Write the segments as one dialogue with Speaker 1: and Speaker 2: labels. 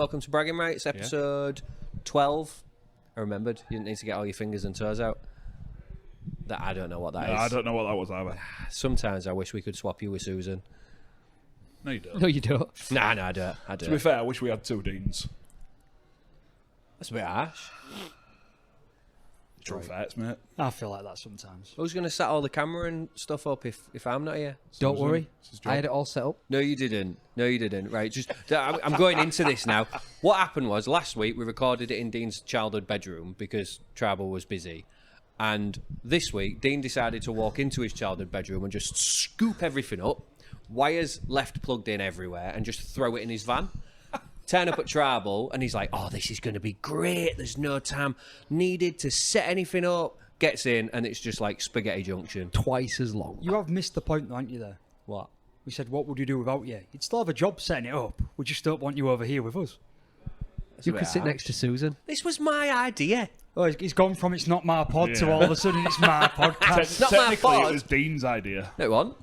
Speaker 1: Welcome to Bragging Rights, episode 12. I remembered. You didn't need to get all your fingers and toes out. That I don't know what that is.
Speaker 2: I don't know what that was either.
Speaker 1: Sometimes I wish we could swap you with Susan.
Speaker 2: No, you don't.
Speaker 3: No, you don't.
Speaker 1: Nah, I don't.
Speaker 2: To be fair, I wish we had two Deans.
Speaker 1: That's a bit harsh.
Speaker 2: True facts, mate.
Speaker 3: I feel like that sometimes.
Speaker 1: Who's going to set all the camera and stuff up if I'm not here?
Speaker 3: Don't worry. I had it all set up.
Speaker 1: No, you didn't. Right, just I'm going into this now. What happened was last week we recorded it in Dean's childhood bedroom because Tribal was busy. And this week, Dean decided to walk into his childhood bedroom and just scoop everything up, wires left plugged in everywhere, and just throw it in his van. Turn up at Tribal, and he's like, oh, this is going to be great. There's no time needed to set anything up. Gets in, and it's just like Spaghetti Junction.
Speaker 3: Twice as long.
Speaker 4: You have missed the point, though, haven't you, there?
Speaker 1: What?
Speaker 4: We said, what would you do without you? You'd still have a job setting it up. We just don't want you over here with us.
Speaker 3: You could sit next to Susan.
Speaker 1: This was my idea.
Speaker 4: Oh, he's gone from it's not my pod to all of a sudden it's my podcast.
Speaker 1: Not my
Speaker 2: Technically,
Speaker 1: fault.
Speaker 2: it was Dean's idea.
Speaker 1: No, it wasn't.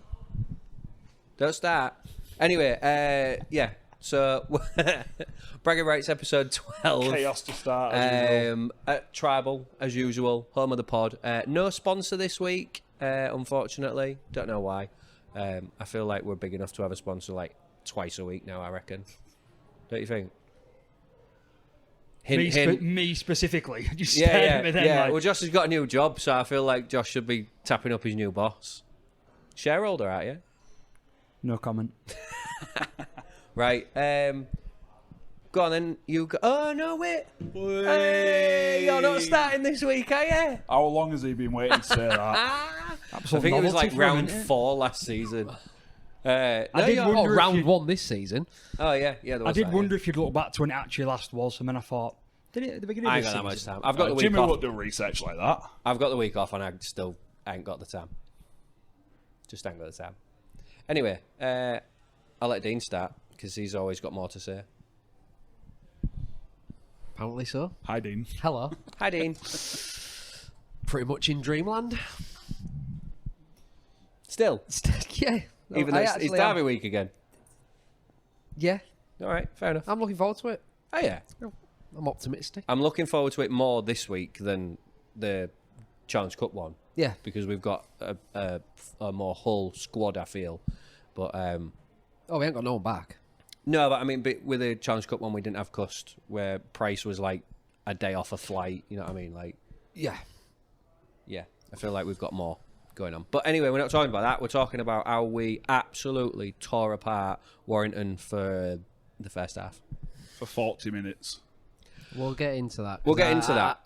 Speaker 1: Don't start. Anyway, yeah. So, Bragging Rights episode 12.
Speaker 2: Chaos to start, as usual.
Speaker 1: At Tribal, as usual. Home of the pod. No sponsor this week, unfortunately. Don't know why. I feel like we're big enough to have a sponsor like twice a week now, I reckon. Don't you think?
Speaker 4: Me specifically. Just stared at me then.
Speaker 1: Yeah.
Speaker 4: Like,
Speaker 1: Well, Josh has got a new job, so I feel like Josh should be tapping up his new boss. Shareholder, aren't you?
Speaker 4: no comment.
Speaker 1: Right. Go on then. You go. Oh, no, wait. Hey, you're not starting this week, are you?
Speaker 2: How long has he been waiting to say that?
Speaker 1: I think it was like round 4 last season.
Speaker 4: I did wonder if
Speaker 3: round
Speaker 4: you'd-
Speaker 3: 1 this season.
Speaker 1: Oh, yeah. There
Speaker 4: I
Speaker 1: was
Speaker 4: did
Speaker 1: that,
Speaker 4: wonder if you'd look back to when it actually last was, and then I thought, did it at the beginning
Speaker 1: I
Speaker 4: of
Speaker 1: ain't
Speaker 4: this
Speaker 1: got that
Speaker 4: season?
Speaker 1: much time. I've got the week
Speaker 2: Jimmy
Speaker 1: off.
Speaker 2: won't do research like that.
Speaker 1: I've got the week off and I ain't got the time. Just ain't got the time. Anyway, I'll let Dean start because he's always got more to say.
Speaker 3: Apparently so.
Speaker 2: Hi, Dean.
Speaker 3: Hello.
Speaker 1: Hi, Dean.
Speaker 3: Pretty much in dreamland.
Speaker 1: Still,
Speaker 3: Yeah. No,
Speaker 1: even though
Speaker 3: I
Speaker 1: it's
Speaker 3: actually
Speaker 1: Derby
Speaker 3: am.
Speaker 1: week again.
Speaker 3: Yeah.
Speaker 1: All right, fair enough.
Speaker 3: I'm looking forward to it.
Speaker 1: Oh, yeah.
Speaker 3: I'm optimistic.
Speaker 1: I'm looking forward to it more this week than the Challenge Cup one
Speaker 3: Yeah.
Speaker 1: because we've got a more whole squad, I feel. But
Speaker 3: Oh, we ain't got no one back.
Speaker 1: no, but I mean, with the Challenge Cup one, we didn't have Cust, where Price was like a day off a flight. You know what I mean? Like,
Speaker 3: Yeah.
Speaker 1: yeah, I feel like we've got more going on. But anyway, we're not talking about that. We're talking about how we absolutely tore apart Warrington for the first half.
Speaker 2: For 40 minutes.
Speaker 3: We'll get into that.
Speaker 1: We'll get into that.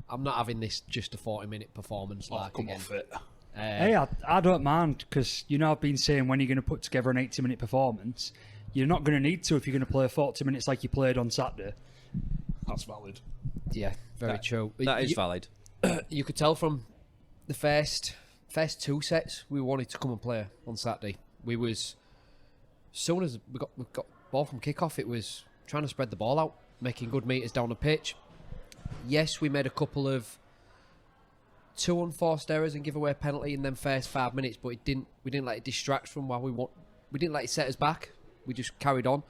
Speaker 3: I'm not having this just a 40-minute performance
Speaker 2: Oh,
Speaker 3: like
Speaker 2: come
Speaker 3: again.
Speaker 2: off it.
Speaker 4: Hey, I don't mind, because I've been saying when you're going to put together an 80-minute performance, you're not going to need to if you're going to play 40 minutes like you played on Saturday.
Speaker 2: That's valid.
Speaker 3: Yeah, very true.
Speaker 1: That is
Speaker 3: You-
Speaker 1: valid.
Speaker 3: You could tell from the first 2 sets we wanted to come and play on Saturday. We was soon as we got ball from kickoff, it was trying to spread the ball out, making good meters down the pitch. Yes, we made a couple of 2 unforced errors and give away a penalty in them first 5 minutes, but we didn't let it distract from what we want. We didn't let it set us back. We just carried on.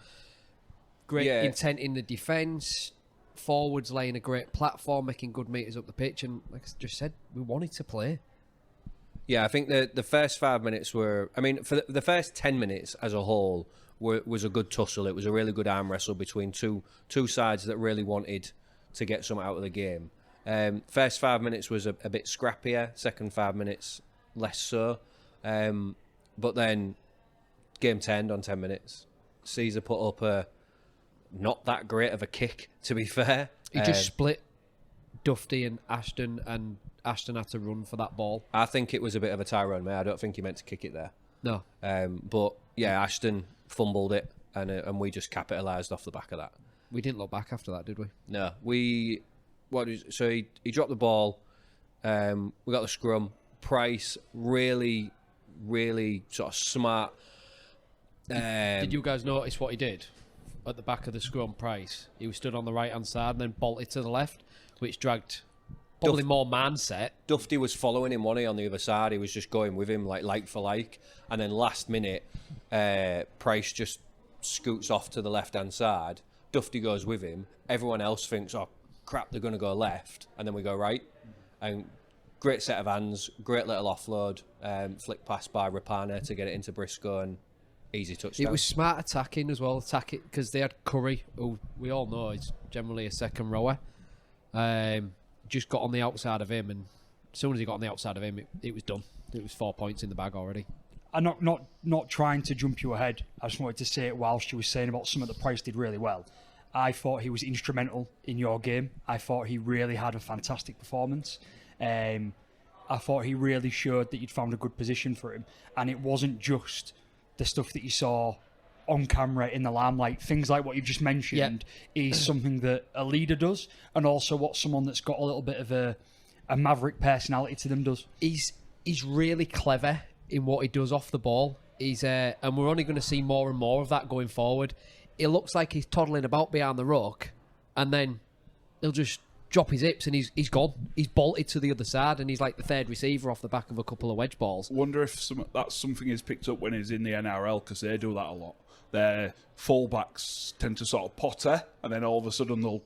Speaker 3: Great intent in the defence. Forwards laying a great platform, making good meters up the pitch, and like I just said, we wanted to play.
Speaker 1: Yeah, I think the first 5 minutes were... I mean, for the first 10 minutes as a whole was a good tussle. It was a really good arm wrestle between two sides that really wanted to get something out of the game. First 5 minutes was a bit scrappier. Second 5 minutes, less so. But then game turned on 10 minutes. Caesar put up a not that great of a kick, to be fair.
Speaker 3: He just split Dufty and Ashton had to run for that ball.
Speaker 1: I think it was a bit of a Tyrone, mate. I don't think he meant to kick it there.
Speaker 3: No.
Speaker 1: But yeah, Ashton fumbled it, and we just capitalised off the back of that.
Speaker 3: We didn't look back after that, did we?
Speaker 1: No, he dropped the ball. We got the scrum. Price really, really sort of smart.
Speaker 3: Did you guys notice what he did at the back of the scrum? Price, he was stood on the right hand side and then bolted to the left, which dragged probably more man set.
Speaker 1: Dufty was following him, wasn't he, on the other side? He was just going with him like for like, and then last minute, Price just scoots off to the left hand side Dufty goes with him, everyone else thinks, oh crap, they're going to go left, and then we go right. And great set of hands, great little offload, flick pass by Rapana to get it into Briscoe, and easy touchdown.
Speaker 3: It was smart attacking as well, because they had Curry, who we all know is generally a second rower. Just got on the outside of him, and as soon as he got on the outside of him, it was done. It was 4 points in the bag already.
Speaker 4: I'm not trying to jump you ahead. I just wanted to say it whilst you were saying about something that Price did really well. I thought he was instrumental in your game. I thought he really had a fantastic performance. I thought he really showed that you'd found a good position for him. And it wasn't just the stuff that you saw on camera in the limelight. Things like what you've just mentioned is something that a leader does, and also what someone that's got a little bit of a maverick personality to them does.
Speaker 3: He's really clever in what he does off the ball. And we're only going to see more and more of that going forward. It looks like he's toddling about behind the ruck, and then he'll just drop his hips and he's gone. He's bolted to the other side, and he's like the third receiver off the back of a couple of wedge balls.
Speaker 2: Wonder if that's something he's picked up when he's in the NRL, because they do that a lot. Their fullbacks tend to sort of potter, and then all of a sudden they'll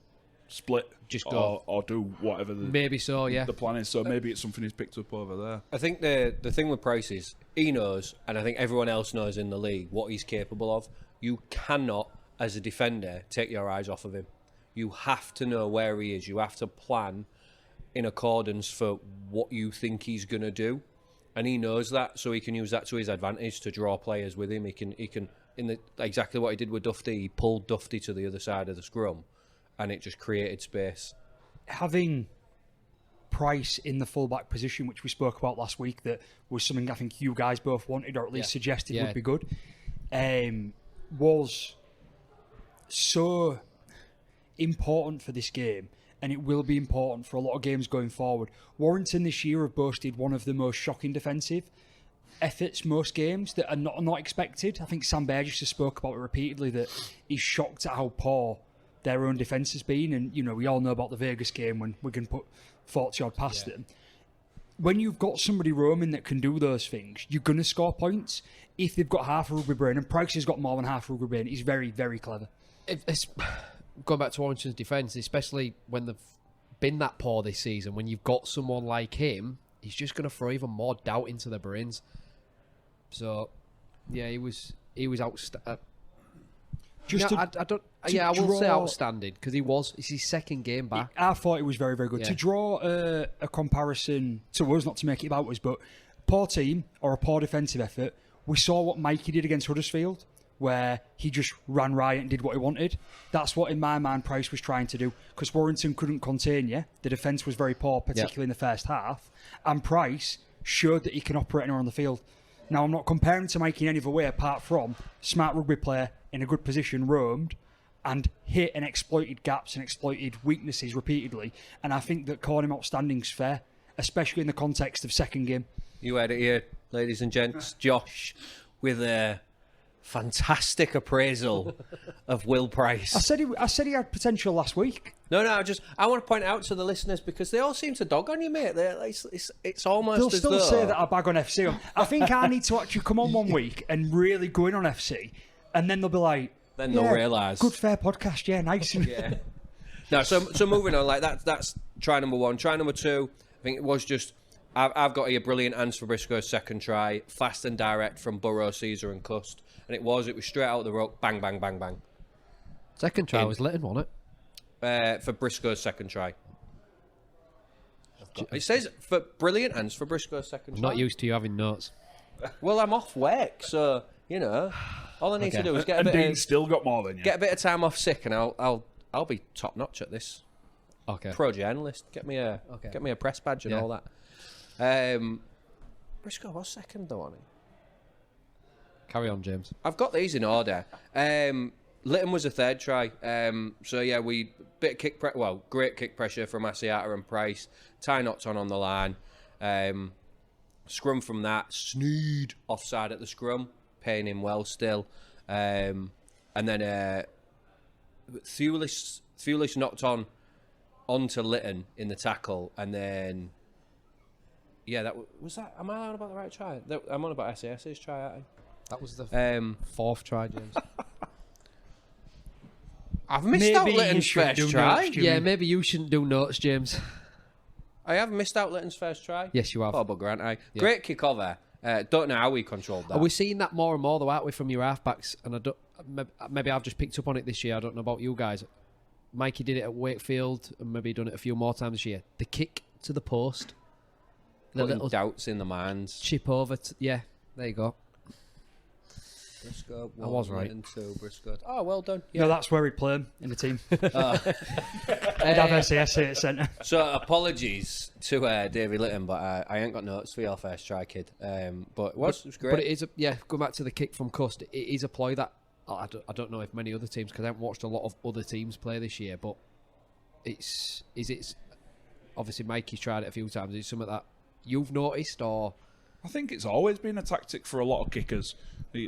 Speaker 2: split,
Speaker 3: just go
Speaker 2: or do whatever.
Speaker 3: Maybe so, yeah.
Speaker 2: The plan is, so maybe it's something he's picked up over there.
Speaker 1: I think the thing with Price is he knows, and I think everyone else knows in the league, what he's capable of. You cannot, as a defender, take your eyes off of him. You have to know where he is. You have to plan in accordance for what you think he's going to do, and he knows that, so he can use that to his advantage to draw players with him. He can exactly what he did with Dufty. He pulled Dufty to the other side of the scrum, and it just created space.
Speaker 4: Having Price in the fullback position, which we spoke about last week, that was something I think you guys both wanted, or at least suggested would be good, was so important for this game, and it will be important for a lot of games going forward. Warrington this year have boasted one of the most shocking defensive efforts most games that are not expected. I think Sam Burgess has spoke about it repeatedly, that he's shocked at how poor their own defence has been, and we all know about the Vegas game when Wigan put 40 odd past them. When you've got somebody roaming that can do those things, you're going to score points. If they've got half a rugby brain, and Price has got more than half a rugby brain, he's very, very clever.
Speaker 3: Going back to Warrington's defence, especially when they've been that poor this season, when you've got someone like him, he's just going to throw even more doubt into their brains. So, yeah, he was outstanding. I will say outstanding, because it's his second game back.
Speaker 4: I thought it was very, very good.
Speaker 3: Yeah.
Speaker 4: To draw a comparison to us, not to make it about us, but poor team or a poor defensive effort, we saw what Mikey did against Huddersfield, where he just ran riot and did what he wanted. That's what, in my mind, Price was trying to do, because Warrington couldn't contain you. The defence was very poor, particularly in the first half, and Price showed that he can operate anywhere on the field. Now, I'm not comparing to Mikey in any other way apart from smart rugby player in a good position, roamed and hit and exploited gaps and exploited weaknesses repeatedly, and I think that calling him outstanding is fair, especially in the context of second game.
Speaker 1: You heard it here, ladies and gents. Josh with a fantastic appraisal of Will Price.
Speaker 4: I said he had potential last week.
Speaker 1: No, I want to point out to the listeners, because they all seem to dog on you, mate. It's almost
Speaker 4: They'll
Speaker 1: as
Speaker 4: still
Speaker 1: though...
Speaker 4: say that I bag on FC. I think I need to actually come on one week and really go in on FC, and then they'll be like,
Speaker 1: Then they'll realise.
Speaker 4: Good, fair podcast, yeah, nice.
Speaker 1: Yeah. No, so moving on, like that's try number one. Try number two, I think it was just... I've got here brilliant hands for Briscoe's second try, fast and direct from Burrow, Caesar and Cust. And it was straight out of the ruck, bang, bang, bang, bang.
Speaker 3: Second try was Litton, wasn't
Speaker 1: it? For Briscoe's second try. It says for brilliant hands for Briscoe's second
Speaker 3: I'm
Speaker 1: try.
Speaker 3: not used to you having notes.
Speaker 1: Well, I'm off work, so all I need to do is
Speaker 2: Dean's still got more than you.
Speaker 1: Get a bit of time off sick, and I'll be top notch at this.
Speaker 3: Okay.
Speaker 1: Pro journalist. Get me a press badge and all that. Briscoe was second though, wasn't he?
Speaker 3: Carry on, James.
Speaker 1: I've got these in order. Litton was a third try. So yeah, great kick pressure from Asiata and Price. Tie knots on the line. Scrum from that. Sneed offside at the scrum, paying him well still. And then Thulis knocked onto Litton in the tackle, and then was that. Am I on about the right try? I'm on about SAS's try, aren't I?
Speaker 3: That was the fourth try, James.
Speaker 1: I've missed out Litton's first try.
Speaker 3: Yeah, maybe you shouldn't do notes, James.
Speaker 1: I have missed out Litton's first try.
Speaker 3: Yes, you have.
Speaker 1: Oh, bugger, aren't I?
Speaker 3: Yeah.
Speaker 1: Great kick over. Don't know how we controlled that.
Speaker 3: We're seeing that more and more, though, aren't we, from your halfbacks? And I don't. Maybe I've just picked up on it this year. I don't know about you guys. Mikey did it at Wakefield, and maybe done it a few more times this year. The kick to the post, the
Speaker 1: Putting
Speaker 3: little
Speaker 1: doubts in the minds.
Speaker 3: chip over. Yeah, there you go.
Speaker 1: Briscoe,
Speaker 3: I was right.
Speaker 1: And two, Briscoe. Oh, well done.
Speaker 4: No, that's where we'd play him in the team. He'd have SAS at centre.
Speaker 1: So apologies to Davy Litton, but I ain't got notes for your first try, kid. But it was great.
Speaker 3: But it is, going back to the kick from Cust, it is a ploy that I don't know if many other teams, because I haven't watched a lot of other teams play this year, but it's obviously Mikey's tried it a few times. Is it something that you've noticed, or?
Speaker 2: I think it's always been a tactic for a lot of kickers,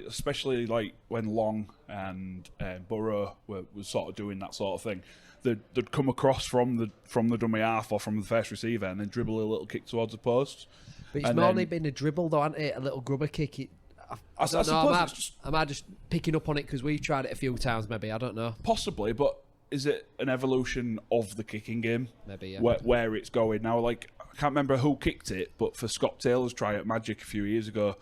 Speaker 2: especially like when Long and Burrow was sort of doing that sort of thing. They'd come across from the dummy half or from the first receiver and then dribble a little kick towards the post.
Speaker 3: But it's mainly been a dribble, though, hasn't it? A little grubber kick. I don't know. Am I just picking up on it because we've tried it a few times? Maybe, I don't know.
Speaker 2: Possibly, but is it an evolution of the kicking game?
Speaker 3: Maybe, yeah.
Speaker 2: Where it's going now? Like, I can't remember who kicked it, but for Scott Taylor's try at Magic a few years ago,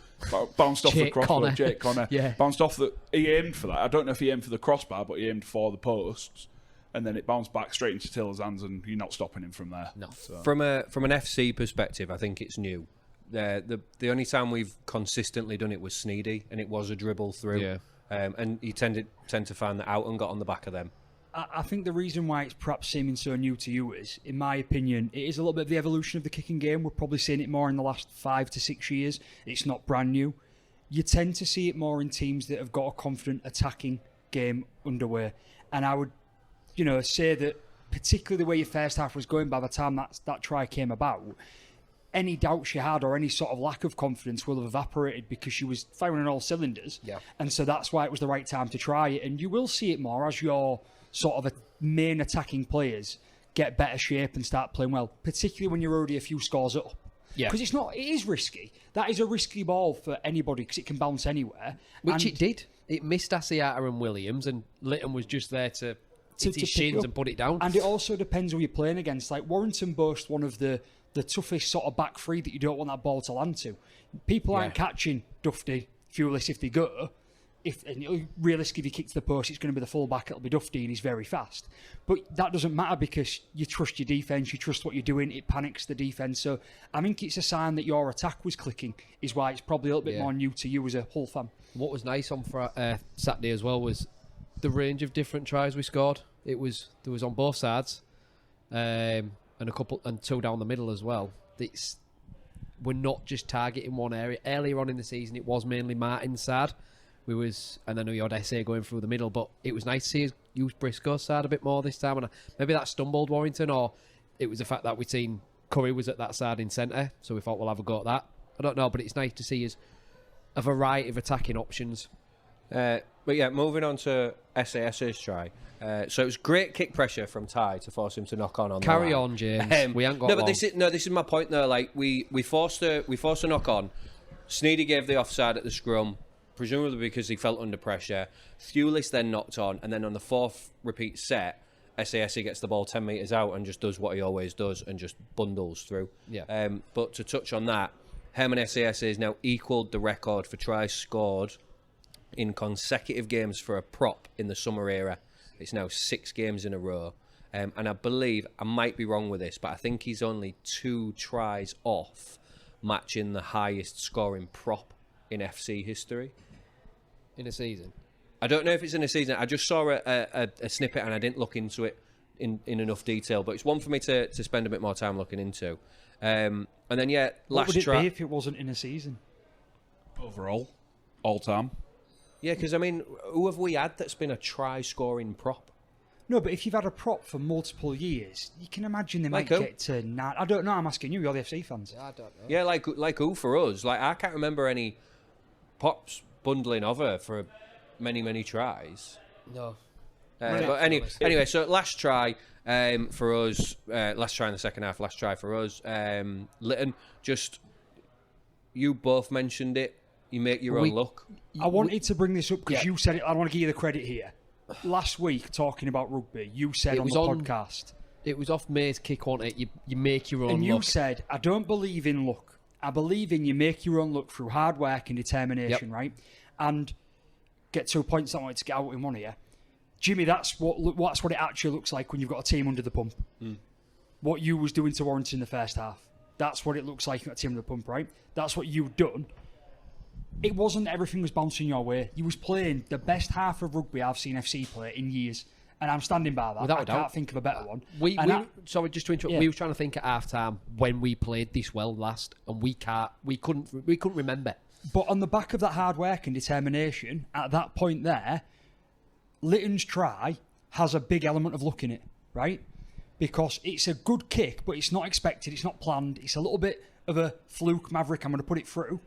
Speaker 2: bounced off the crossbar. Jake Connor,
Speaker 3: yeah,
Speaker 2: bounced off he aimed for that. I don't know if he aimed for the crossbar, but he aimed for the posts, and then it bounced back straight into Taylor's hands, and you're not stopping him from there.
Speaker 1: No. So. From an FC perspective, I think it's new. The only time we've consistently done it was Sneedy, and it was a dribble through.
Speaker 3: Yeah.
Speaker 1: And you tend to find that out and got on the back of them.
Speaker 4: I think the reason why it's perhaps seeming so new to you is, in my opinion, it is a little bit of the evolution of the kicking game. We're probably seeing it more in the last 5 to 6 years. It's not brand new. You tend to see it more in teams that have got a confident attacking game underway. And I would, say that particularly the way your first half was going by the time that try came about, any doubts you had or any sort of lack of confidence will have evaporated because she was firing on all cylinders.
Speaker 3: Yeah.
Speaker 4: And so that's why it was the right time to try it. And you will see it more as your sort of main attacking players get better shape and start playing well, particularly when you're already a few scores up.
Speaker 3: Yeah.
Speaker 4: Because it is risky. That is a risky ball for anybody because it can bounce anywhere.
Speaker 3: Which it did. It missed Asiata and Williams, and Litton was just there to hit his shins and put it down.
Speaker 4: And it also depends who you're playing against. Like, Warrington boasts one of the toughest sort of back three that you don't want that ball to land to. People aren't catching Dufty, Fewless if they go. Realistically, if he kicks the post, it's going to be the full back, it'll be Dufty, and he's very fast. But that doesn't matter because you trust your defence, you trust what you're doing, it panics the defence. So I think it's a sign that your attack was clicking, is why it's probably a little bit more new to you as a Hull fan.
Speaker 3: What was nice on Saturday as well was the range of different tries we scored. There was on both sides, and a couple and two down the middle as well. We're not just targeting one area. Earlier on in the season, it was mainly Martin's side. And I know you had SA going through the middle, but it was nice to see us use Briscoe's side a bit more this time. And maybe that stumbled Warrington, or it was the fact that we'd seen Curry was at that side in centre, so we thought we'll have a go at that. I don't know, but it's nice to see us a variety of attacking options.
Speaker 1: But yeah, moving on to SAS's try. So it was great kick pressure from Ty to force him to knock on.
Speaker 3: Carry on, James. We ain't got long.
Speaker 1: This is my point though. Like we forced a knock on. Sneedy gave the offside at the scrum, presumably because he felt under pressure. Thewlis then knocked on, and then on the fourth repeat set, SASE gets the ball 10 metres out and just does what he always does and just bundles through.
Speaker 3: Yeah.
Speaker 1: But to touch on that, Herman SASE has now equalled the record for tries scored in consecutive games for a prop in the summer era. It's now 6 games in a row. And I believe, I might be wrong with this, but I think he's only 2 tries off matching the highest scoring prop in FC history.
Speaker 3: In a season?
Speaker 1: I don't know if it's in a season. I just saw a snippet and I didn't look into it in enough detail, but it's one for me to spend a bit more time looking into. And then,
Speaker 4: what would it be if it wasn't in a season?
Speaker 2: Overall, all time.
Speaker 1: Yeah, because, I mean, who have we had that's been a try-scoring prop?
Speaker 4: No, but if you've had a prop for multiple years, you can imagine they might
Speaker 1: who?
Speaker 4: get to 9. I don't know, I'm asking you, you're the FC fans.
Speaker 3: I don't know.
Speaker 1: Yeah, like who for us? Like, I can't remember any props bundling over for many, many tries.
Speaker 3: No.
Speaker 1: But anyway, so last try for us, last try in the second half, last try for us. Litton, you both mentioned it. You make your own luck.
Speaker 4: I wanted to bring this up because you said it. I want to give you the credit here. last week talking about rugby, you said
Speaker 3: It
Speaker 4: on
Speaker 3: was
Speaker 4: the
Speaker 3: on-
Speaker 4: podcast,
Speaker 3: It was off May's kick, wasn't it? You make your own
Speaker 4: and you
Speaker 3: luck.
Speaker 4: said, I don't believe in luck. I believe in you make your own luck through hard work and determination, right? And get 2 points that I wanted to get out in one here. Jimmy, that's what it actually looks like when you've got a team under the pump. What you was doing to Warrington in the first half. That's what it looks like, you've got a team under the pump, right? That's what you've done. It wasn't everything was bouncing your way. You was playing the best half of rugby I've seen FC play in years. And I'm standing by that.
Speaker 3: Without a
Speaker 4: I
Speaker 3: doubt.
Speaker 4: can't think of a better one.
Speaker 3: Sorry, just to interrupt.
Speaker 4: Yeah.
Speaker 3: We were trying to think at half time when we played this well last, and we couldn't remember.
Speaker 4: But on the back of that hard work and determination, at that point there, Litton's try has a big element of luck in it, right? Because it's a good kick, but it's not expected, it's not planned, it's a little bit of a fluke, Maverick, I'm going to put it through.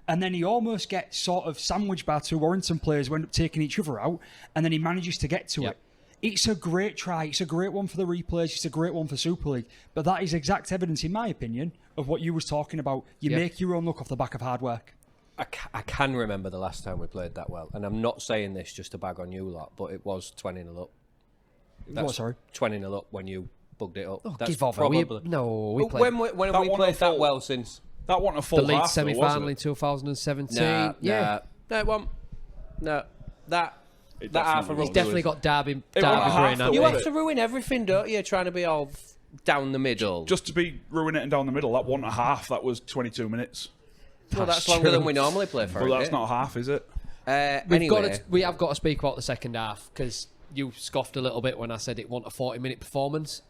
Speaker 4: And then he almost gets sort of sandwiched by 2 Warrington players who end up taking each other out, and then he manages to get to it. It's a great try. It's a great one for the replays. It's a great one for Super League. But that is exact evidence, in my opinion, of what you was talking about. You make your own luck off the back of hard work.
Speaker 1: I can remember the last time we played that well, and I'm not saying this just to bag on you lot, but it was 20-0 up.
Speaker 4: What, sorry?
Speaker 1: 20-0 up when you bugged it up. That's
Speaker 3: Give over.
Speaker 1: probably...
Speaker 3: We played
Speaker 1: When have we played that well since?
Speaker 2: That wasn't a full
Speaker 3: the league
Speaker 2: half, though, was
Speaker 3: semi-final
Speaker 2: it?
Speaker 3: in 2017.
Speaker 1: Nah,
Speaker 3: yeah,
Speaker 1: no, it won't. No, that
Speaker 2: It
Speaker 1: half
Speaker 2: definitely
Speaker 1: of
Speaker 2: was.
Speaker 1: rugby
Speaker 3: he's definitely got Derby
Speaker 2: It wasn't a half,
Speaker 3: brain.
Speaker 2: though,
Speaker 3: hasn't
Speaker 1: You
Speaker 3: he?
Speaker 2: was
Speaker 1: have to ruin everything, don't you? Trying to be all down the middle.
Speaker 2: Just to be ruining it and down the middle, that wasn't a half. That was 22 minutes.
Speaker 1: well, that's
Speaker 3: That's
Speaker 1: longer
Speaker 3: true.
Speaker 1: than we normally play for.
Speaker 2: Well,
Speaker 1: isn't
Speaker 2: that's
Speaker 1: it?
Speaker 2: not half, is it?
Speaker 1: Anyway,
Speaker 3: We have got to speak about the second half because you scoffed a little bit when I said it wasn't a 40-minute performance.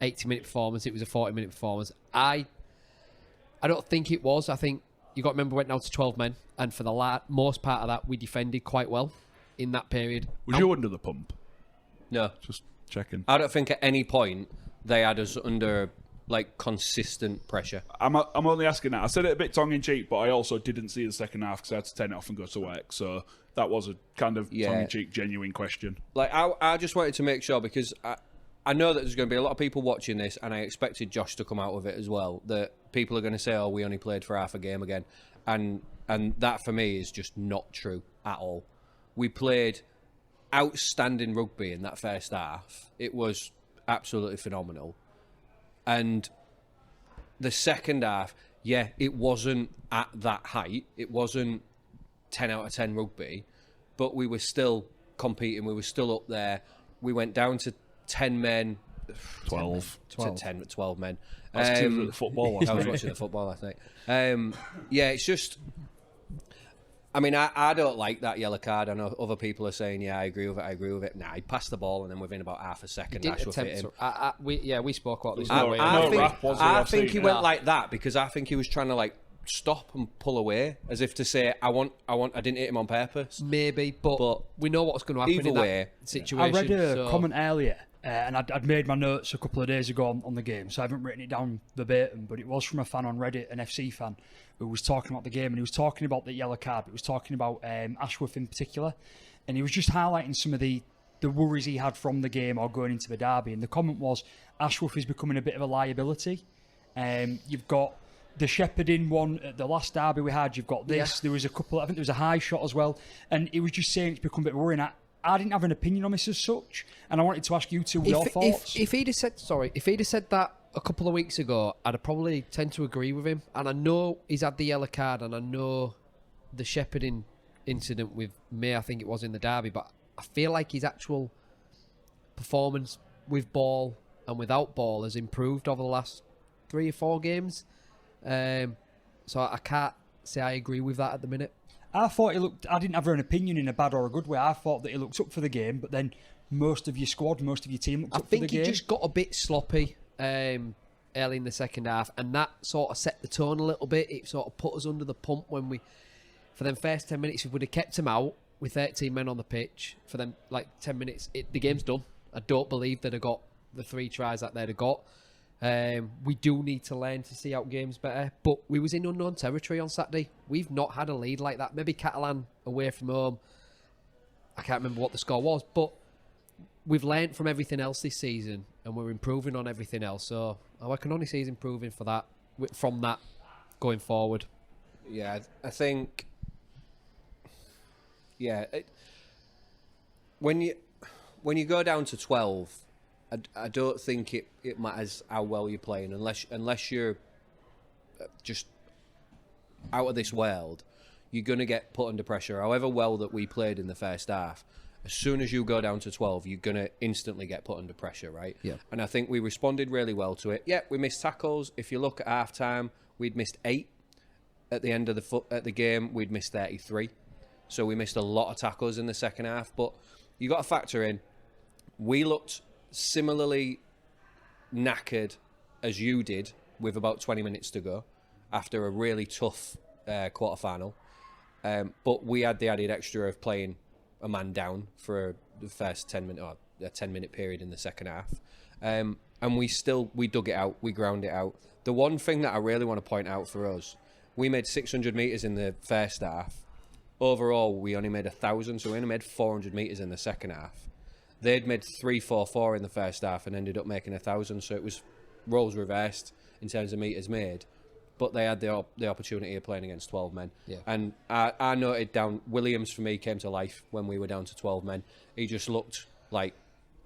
Speaker 3: 80-minute performance. It was a 40-minute performance. I don't think it was. I think you got to remember we went down to 12 men, and for the most part of that, we defended quite well in that period.
Speaker 2: Was you under the pump?
Speaker 1: no,
Speaker 2: Just checking.
Speaker 1: I don't think at any point they had us under like consistent pressure.
Speaker 2: I'm only asking that. I said it a bit tongue-in-cheek, but I also didn't see the second half because I had to turn it off and go to work. So that was a kind of
Speaker 1: Yeah.
Speaker 2: tongue-in-cheek, genuine question.
Speaker 1: Like I just wanted to make sure because I know that there's going to be a lot of people watching this, and I expected Josh to come out with it as well. That people are going to say, "Oh, we only played for half a game again," and that for me is just not true at all. We played outstanding rugby in that first half. It was absolutely phenomenal, and the second half, yeah, it wasn't at that height. It wasn't 10 out of 10 rugby, but we were still competing. We were still up there. We went down to 10 men.
Speaker 2: 12.
Speaker 1: 12 men.
Speaker 2: That's 'cause you were at the football last
Speaker 1: I was
Speaker 2: night.
Speaker 1: watching the football last night. Yeah, it's just... I mean, I don't like that yellow card. I know other people are saying, yeah, I agree with it. Nah, he passed the ball and then within about half a second,
Speaker 3: Didn't
Speaker 1: Ashworth hit
Speaker 3: attempt
Speaker 1: him.
Speaker 3: to, we spoke about this.
Speaker 2: No,
Speaker 3: didn't we?
Speaker 2: no rap, was there?
Speaker 1: I
Speaker 2: I've
Speaker 1: think
Speaker 2: seen
Speaker 1: he
Speaker 2: it.
Speaker 1: went like that because I think he was trying to like stop and pull away, as if to say, I didn't hit him on purpose.
Speaker 3: Maybe, but we know what's going to happen
Speaker 1: Either
Speaker 3: in
Speaker 1: way,
Speaker 3: that situation.
Speaker 4: I read a
Speaker 3: so-
Speaker 4: comment earlier, and I'd made my notes a couple of days ago on the game, so I haven't written it down verbatim, but it was from a fan on Reddit, an FC fan, who was talking about the game, and he was talking about the yellow card, but he was talking about Ashworth in particular, and he was just highlighting some of the worries he had from the game or going into the derby, and the comment was, Ashworth is becoming a bit of a liability. You've got the shepherding one at the last derby we had, you've got this, there was a couple, I think there was a high shot as well, and he was just saying it's become a bit worrying. I didn't have an opinion on this as such, and I wanted to ask you two your thoughts.
Speaker 3: If he'd have said that a couple of weeks ago, I'd have probably tend to agree with him. And I know he's had the yellow card, and I know the shepherding incident with May, I think it was in the derby, but I feel like his actual performance with ball and without ball has improved over the last 3 or 4 games. So I can't say I agree with that at the minute.
Speaker 4: I thought he looked. I didn't have an opinion in a bad or a good way. I thought that he looked up for the game, but then most of your squad, most of your team looked
Speaker 3: I
Speaker 4: up for the
Speaker 3: think he
Speaker 4: game.
Speaker 3: just got a bit sloppy early in the second half, and that sort of set the tone a little bit. It sort of put us under the pump when for them first 10 minutes, if we'd have kept him out with 13 men on the pitch, for them like 10 minutes, the game's done. I don't believe they'd have got the 3 tries that they'd have got. We do need to learn to see out games better, but we was in unknown territory on Saturday. We've not had a lead like that. Maybe Catalan away from home. I can't remember what the score was, but we've learnt from everything else this season, and we're improving on everything else. So I can only see us improving from that going forward.
Speaker 1: Yeah, I think. Yeah, when you go down to 12, I don't think it matters how well you're playing unless you're just out of this world. You're going to get put under pressure. However well that we played in the first half, as soon as you go down to 12, you're going to instantly get put under pressure, right?
Speaker 3: Yeah.
Speaker 1: And I think we responded really well to it. Yeah, we missed tackles. If you look at half-time, we'd missed 8. At the end of the game, we'd missed 33. So we missed a lot of tackles in the second half. But you got to factor in, we looked similarly knackered as you did with about 20 minutes to go after a really tough quarter-final. But we had the added extra of playing a man down for the first 10-minute or a 10-minute period in the second half. And we dug it out, we ground it out. The one thing that I really want to point out for us, we made 600 metres in the first half. Overall, we only made 1,000, so we only made 400 metres in the second half. They'd made 344 in the first half and ended up making 1,000, so it was roles reversed in terms of metres made. But they had the opportunity of playing against 12 men.
Speaker 3: Yeah.
Speaker 1: And I noted down, Williams for me came to life when we were down to 12 men. He just looked like,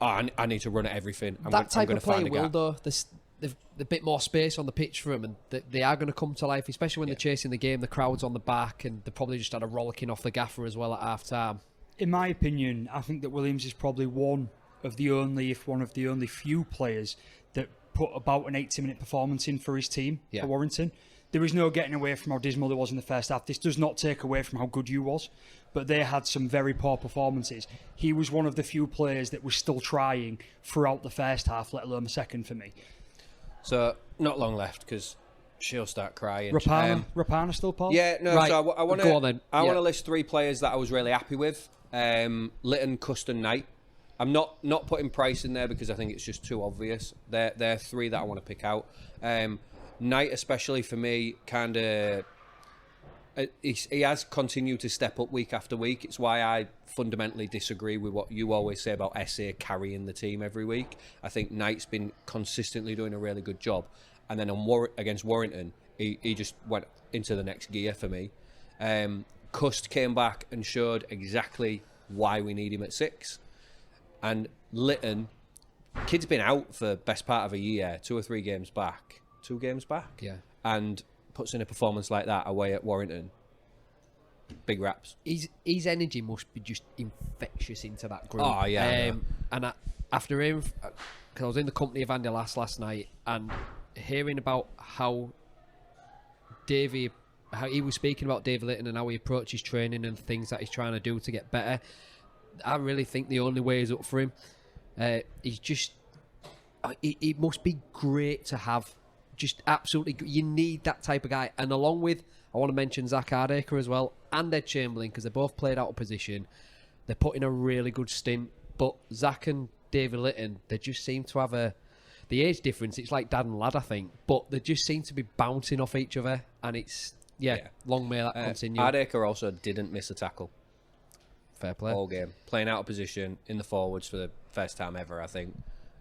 Speaker 1: I need to run at everything. I'm
Speaker 3: Type
Speaker 1: going
Speaker 3: of
Speaker 1: to find
Speaker 3: player
Speaker 1: a
Speaker 3: will,
Speaker 1: gap.
Speaker 3: though. There's a bit more space on the pitch for them, and they are going to come to life, especially when they're chasing the game. The crowd's on the back, and they probably just had a rollicking off the gaffer as well at half-time.
Speaker 4: In my opinion, I think that Williams is probably one of the only few players that put about an 80-minute performance in for his team for Warrington. There is no getting away from how dismal it was in the first half. This does not take away from how good you was, but they had some very poor performances. He was one of the few players that was still trying throughout the first half, let alone the second for me.
Speaker 1: So, not long left, because she'll start crying.
Speaker 4: Rapana still, Paul?
Speaker 1: Yeah, no,
Speaker 3: Right.
Speaker 1: so I want
Speaker 3: Go on then.
Speaker 1: I want
Speaker 3: Yeah.
Speaker 1: to list 3 players that I was really happy with. Litton, Cust and Knight. I'm not putting Price in there because I think it's just too obvious. They're 3 that I want to pick out. Knight, especially for me, kind of... He has continued to step up week after week. It's why I fundamentally disagree with what you always say about SA carrying the team every week. I think Knight's been consistently doing a really good job. And then against Warrington, he just went into the next gear for me. Cust came back and showed exactly why we need him at 6. And Litton, kid's been out for best part of a year, 2 or 3 games back. 2 games back?
Speaker 3: Yeah.
Speaker 1: And puts in a performance like that away at Warrington. Big raps.
Speaker 3: His energy must be just infectious into that group.
Speaker 1: Oh, yeah.
Speaker 3: And after hearing, because I was in the company of Andy last night, and hearing about how he was speaking about David Litton and how he approaches training and things that he's trying to do to get better, I really think the only way is up for him. He's just, it must be great to have. Just absolutely, you need that type of guy. And along with, I want to mention Zach Hardacre as well, and Ed Chamberlain, because they both played out of position. They're putting a really good stint. But Zach and David Litton, they just seem to have the age difference. It's like dad and lad, I think. But they just seem to be bouncing off each other. And it's, long may that continue.
Speaker 1: Hardacre also didn't miss a tackle
Speaker 3: Fair play.
Speaker 1: all game. Playing out of position in the forwards for the first time ever, I think.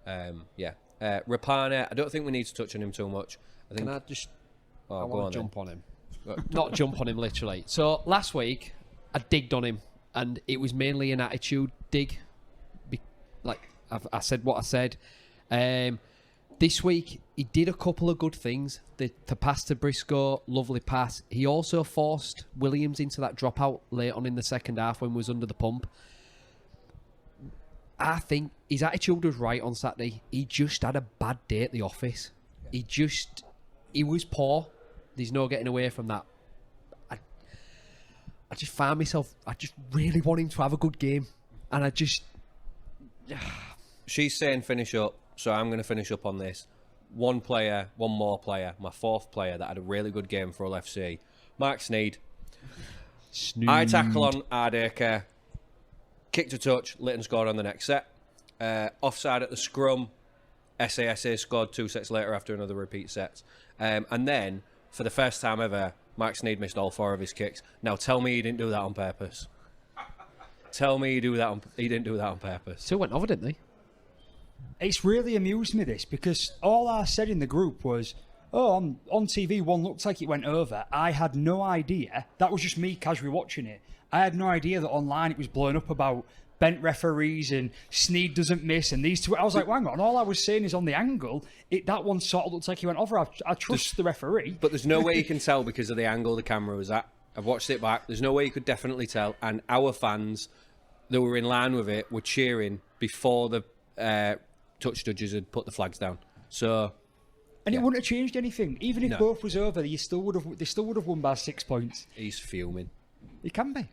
Speaker 1: Rapana, I don't think we need to touch on him too much. I think.
Speaker 3: Can I just...
Speaker 1: Oh,
Speaker 3: I
Speaker 1: go
Speaker 3: want
Speaker 1: on
Speaker 3: to jump
Speaker 1: then.
Speaker 3: on him. Not jump on him, literally. So, last week, I digged on him, and it was mainly an attitude dig. I said what I said. This week, he did a couple of good things. The pass to Briscoe, lovely pass. He also forced Williams into that dropout late on in the second half when he was under the pump. I think his attitude was right on Saturday. He just had a bad day at the office. He was poor. There's no getting away from that. I just found myself, I just really want him to have a good game. And I just...
Speaker 1: She's saying finish up, so I'm going to finish up on this. One more player, my 4th player that had a really good game for Hull FC. Mark Sneed. Eye tackle on Hardacre. Kicked a touch, Litton scored on the next set. Offside at the scrum. SASA scored 2 sets later after another repeat set. And then, for the first time ever, Mark Sneed missed all 4 of his kicks. Now tell me he didn't do that on purpose. Tell me he didn't do that on purpose.
Speaker 3: 2 went over, didn't they?
Speaker 4: It's really amused me, this, because all I said in the group was, on TV, one looked like it went over. I had no idea. That was just me casually watching it. I had no idea that online it was blowing up about bent referees and Snead doesn't miss and these two. I was like, hang on, all I was saying is on the angle, that one sort of looks like he went over. I trust the referee.
Speaker 1: But there's no way you can tell because of the angle the camera was at. I've watched it back. There's no way you could definitely tell. And our fans that were in line with it were cheering before the touch judges had put the flags down. So,
Speaker 4: and it wouldn't have changed anything. Even if both was over, they still would have won by 6 points.
Speaker 1: He's fuming.
Speaker 4: He can be.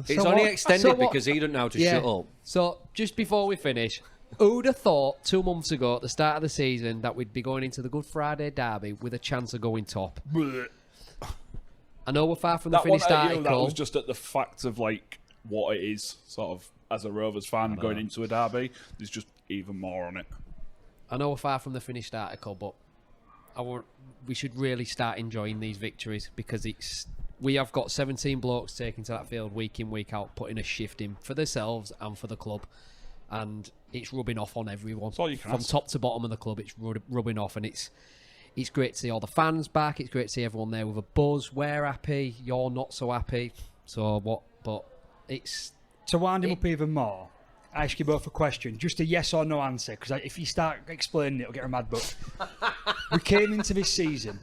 Speaker 1: It's only extended because he doesn't know how to shut up.
Speaker 3: So, just before we finish, who'd have thought 2 months ago at the start of the season that we'd be going into the Good Friday derby with a chance of going top? I know we're far from the finished article.
Speaker 2: That was just at the fact of like what it is, sort of as a Rovers fan going into a derby. There's just even more on it.
Speaker 3: I know we're far from the finished article, but we should really start enjoying these victories because we have got 17 blokes taking to that field week in, week out, putting a shift in for themselves and for the club, and it's rubbing off on everyone.
Speaker 2: That's all you can
Speaker 3: from
Speaker 2: ask.
Speaker 3: top to bottom of the club. It's rubbing off, and it's great to see all the fans back. It's great to see everyone there with a buzz. We're happy. You're not so happy. So what? But it's
Speaker 4: to wind him up even more. I ask you both a question, just a yes or no answer, because if you start explaining it, it'll get her mad. But we came into this season,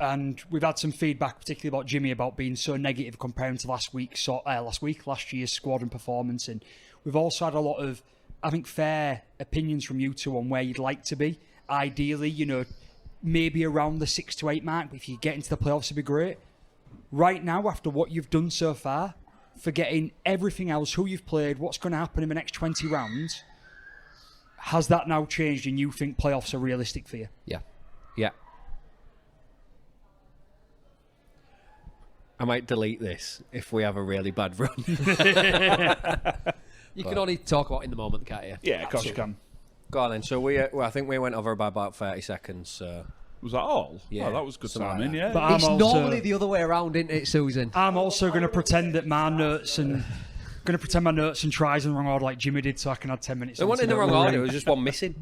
Speaker 4: and we've had some feedback, particularly about Jimmy, about being so negative comparing to last year's squad and performance, and we've also had a lot of, I think, fair opinions from you two on where you'd like to be. Ideally, maybe around the 6 to 8 mark, but if you get into the playoffs, it'd be great. Right now, after what you've done so far, forgetting everything else, who you've played, what's going to happen in the next 20 rounds, has that now changed and you think playoffs are realistic for you?
Speaker 1: Yeah. I might delete this if we have a really bad run.
Speaker 3: You can only talk about it in the moment, can't you?
Speaker 2: Yeah, of course you can.
Speaker 1: Go on then. So I think we went over by about 30 seconds. So.
Speaker 2: Was that all?
Speaker 1: Yeah.
Speaker 2: Oh, that was good
Speaker 1: Something
Speaker 2: timing,
Speaker 1: like
Speaker 2: yeah.
Speaker 4: But
Speaker 3: It's normally the other way around, isn't it, Susan?
Speaker 4: I'm also going to pretend that my notes and tries in the wrong order like Jimmy did, so I can add 10 minutes.
Speaker 1: It wasn't in the wrong order. It was just one missing.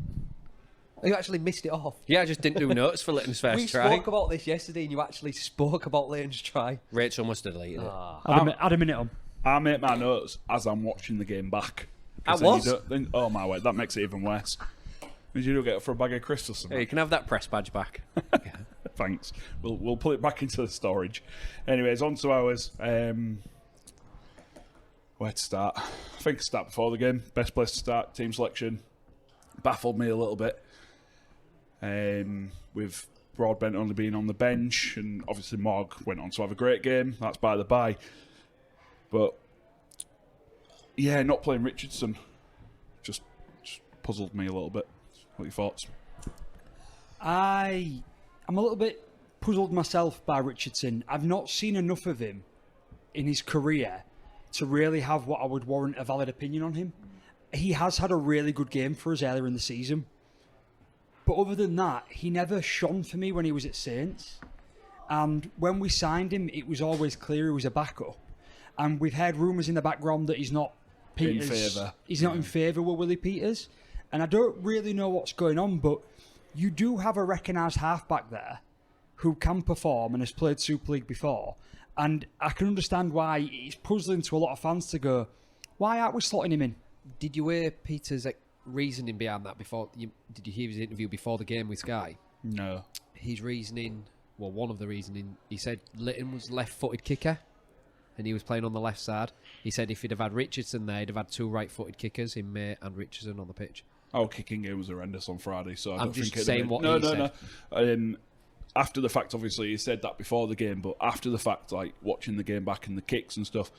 Speaker 3: You actually missed it off.
Speaker 1: Yeah, I just didn't do notes for Litton's first
Speaker 3: We
Speaker 1: try.
Speaker 3: spoke about this yesterday, and you actually spoke about Leighton's try.
Speaker 1: Rachel must have deleted it.
Speaker 4: Add a minute on.
Speaker 2: I make my notes as I'm watching the game back.
Speaker 1: I
Speaker 2: 'Cause then
Speaker 1: was?
Speaker 2: you don't- oh my word, that makes it even worse. Means you don't get it for a bag of crisps or
Speaker 1: Hey,
Speaker 2: something.
Speaker 1: you can have that press badge back.
Speaker 2: Thanks. We'll put it back into the storage. Anyways, on to ours. Where to start? I think start before the game. Best place to start. Team selection baffled me a little bit. With Broadbent only being on the bench, and obviously Morg went on to have a great game. That's by the by. But yeah, not playing Richardson just puzzled me a little bit. What are your thoughts?
Speaker 4: I'm a little bit puzzled myself by Richardson. I've not seen enough of him in his career to really have what I would warrant a valid opinion on him. He has had a really good game for us earlier in the season. But other than that, he never shone for me when he was at Saints. And when we signed him, it was always clear he was a backup. And we've heard rumours in the background that he's not Peters.
Speaker 2: In favour.
Speaker 4: He's not in favour with Willie Peters. And I don't really know what's going on, but you do have a recognised halfback there who can perform and has played Super League before. And I can understand why it's puzzling to a lot of fans to go, why aren't we slotting him in?
Speaker 3: Did you hear Peter's reasoning behind that before? Did you hear his interview before the game with Sky?
Speaker 2: No.
Speaker 3: His reasoning, well, one of the reasoning, he said Litton was left-footed kicker and he was playing on the left side. He said if he'd have had Richardson there, he'd have had 2 right-footed kickers in May and Richardson on the pitch.
Speaker 2: Our kicking game was horrendous on Friday, so I
Speaker 3: I'm
Speaker 2: don't
Speaker 3: just
Speaker 2: think it'd
Speaker 3: saying
Speaker 2: have
Speaker 3: what
Speaker 2: been...
Speaker 3: he
Speaker 2: No.
Speaker 3: said.
Speaker 2: After the fact, obviously, he said that before the game, but after the fact, like, watching the game back and the kicks and stuff,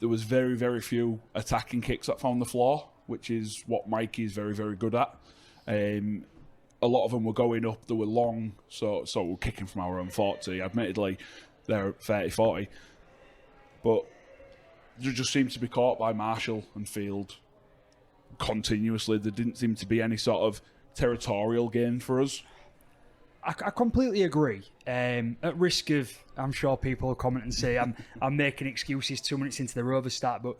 Speaker 2: there was very, very few attacking kicks that found the floor, which is what Mikey is very, very good at. A lot of them were going up, they were long, so we're kicking from our own 40. Admittedly, they're 30-40. But they just seemed to be caught by Marshall and Field continuously. There didn't seem to be any sort of territorial gain for us.
Speaker 4: I completely agree. At risk of, I'm sure people will comment and say I'm making excuses 2 minutes into the Rovers start, but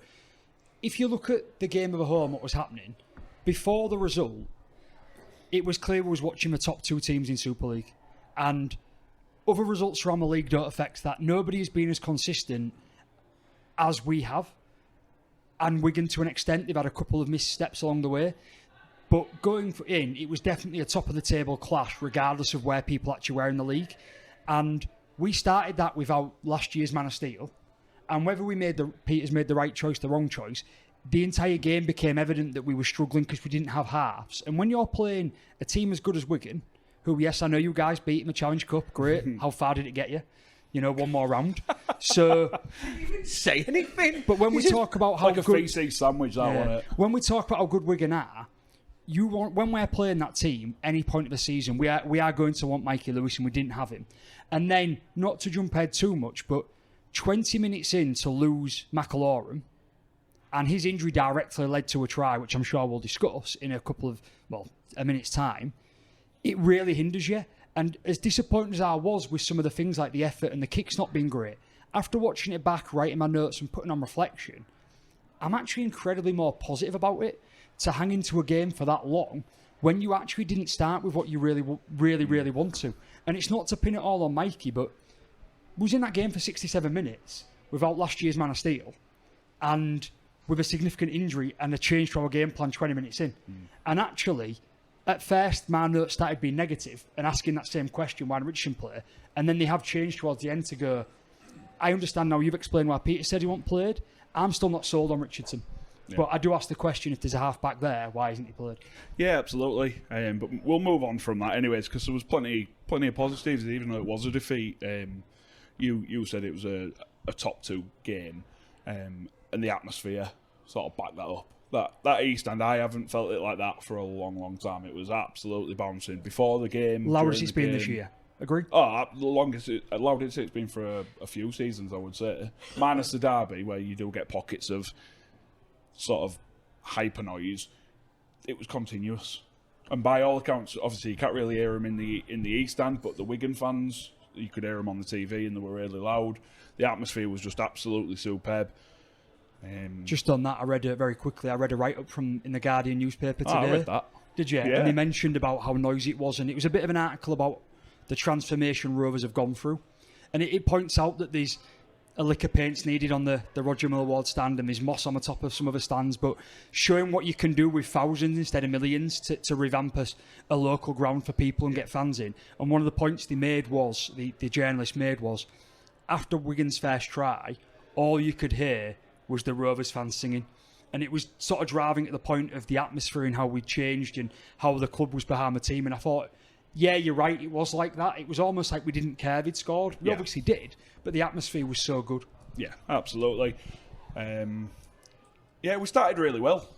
Speaker 4: if you look at the game of a home, what was happening, before the result, it was clear we was watching the top 2 teams in Super League. And other results around the league don't affect that. Nobody has been as consistent as we have. and Wigan to an extent. They've had a couple of missteps along the way. But going in, it was definitely a top-of-the-table clash, regardless of where people actually were in the league. And we started that without last year's Man of Steel. And whether Peters made the right choice, the wrong choice, the entire game became evident that we were struggling because we didn't have halves. And when you're playing a team as good as Wigan, who, yes, I know you guys beat in the Challenge Cup, great. How far did it get you? You know, one more round. So,
Speaker 1: Didn't even say anything.
Speaker 4: but when we talk about how
Speaker 2: Like a
Speaker 4: good,
Speaker 2: feces sandwich, that one.
Speaker 4: when we talk about how good Wigan are, when we're playing that team, any point of the season, we are going to want Mikey Lewis, and we didn't have him. And then, not to jump ahead too much, but 20 minutes in to lose McAlorum, and his injury directly led to a try, which I'm sure we'll discuss in a minute's time. It really hinders you. And as disappointed as I was with some of the things like the effort and the kicks not being great, after watching it back, writing my notes and putting on reflection, I'm actually incredibly more positive about it. To hang into a game for that long when you actually didn't start with what you really want to. And it's not to pin it all on Mikey, but was in that game for 67 minutes without last year's Man of Steel and with a significant injury and a change to our game plan 20 minutes in. And actually, at first, my notes started being negative and asking that same question, why didn't Richardson play? And then they have changed towards the end to go, I understand now, you've explained why Peter said he wasn't played. I'm still not sold on Richardson. Yeah. But I do ask the question, if there's a half-back there, why isn't he played?
Speaker 2: Yeah, absolutely. But we'll move on from that anyways, because there was plenty of positives, even though it was a defeat. You said it was a top two game, and the atmosphere sort of backed that up. That East End, I haven't felt it like that for a long, long time. It was absolutely bouncing before the game.
Speaker 4: Loudest it's been this year. Agree?
Speaker 2: Oh, the loudest it's been for a few seasons, I would say. Minus the derby, where you do get pockets of sort of hyper noise. It was continuous, and by all accounts, obviously you can't really hear them in the East End, but the Wigan fans, you could hear them on the TV, and they were really loud. The atmosphere was just absolutely superb.
Speaker 4: Just on that, I read it very quickly. I read a write-up in the Guardian newspaper today.
Speaker 2: I read that.
Speaker 4: Did you?
Speaker 2: Yeah.
Speaker 4: And they mentioned about how noisy it was, and it was a bit of an article about the transformation Rovers have gone through, and it points out that there's a lick of paint's needed on the Roger Miller Ward stand, and there's moss on the top of some other stands, but showing what you can do with thousands instead of millions to revamp a local ground for people and get fans in. And one of the points they made was, the journalist made was, after Wigan's first try, all you could hear was the Rovers fans singing. And it was sort of driving at the point of the atmosphere and how we changed and how the club was behind the team. And I thought, yeah, you're right, it was like that. It was almost like we didn't care they'd scored. We obviously did, but the atmosphere was so good.
Speaker 2: Yeah, absolutely. We started really well.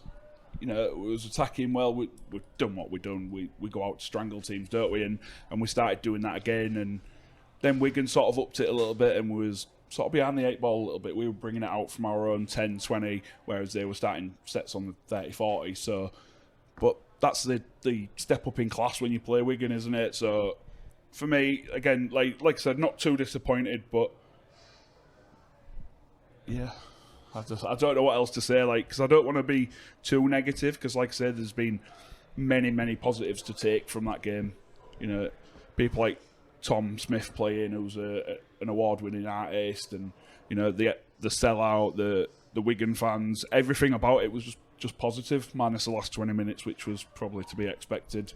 Speaker 2: You know, it was attacking well. We've done what we've done. We go out to strangle teams, don't we? And we started doing that again. And then Wigan sort of upped it a little bit and was sort of behind the 8 ball a little bit. We were bringing it out from our own 10, 20, whereas they were starting sets on the 30, 40. So, but that's the step up in class when you play Wigan, isn't it? So, for me, again, like I said, not too disappointed, but yeah, I don't know what else to say, because I don't want to be too negative, because like I said, there's been many, many positives to take from that game. You know, people like Tom Smith playing, who's an award-winning artist, and you know the sellout, the Wigan fans, everything about it was just positive, minus the last 20 minutes, which was probably to be expected.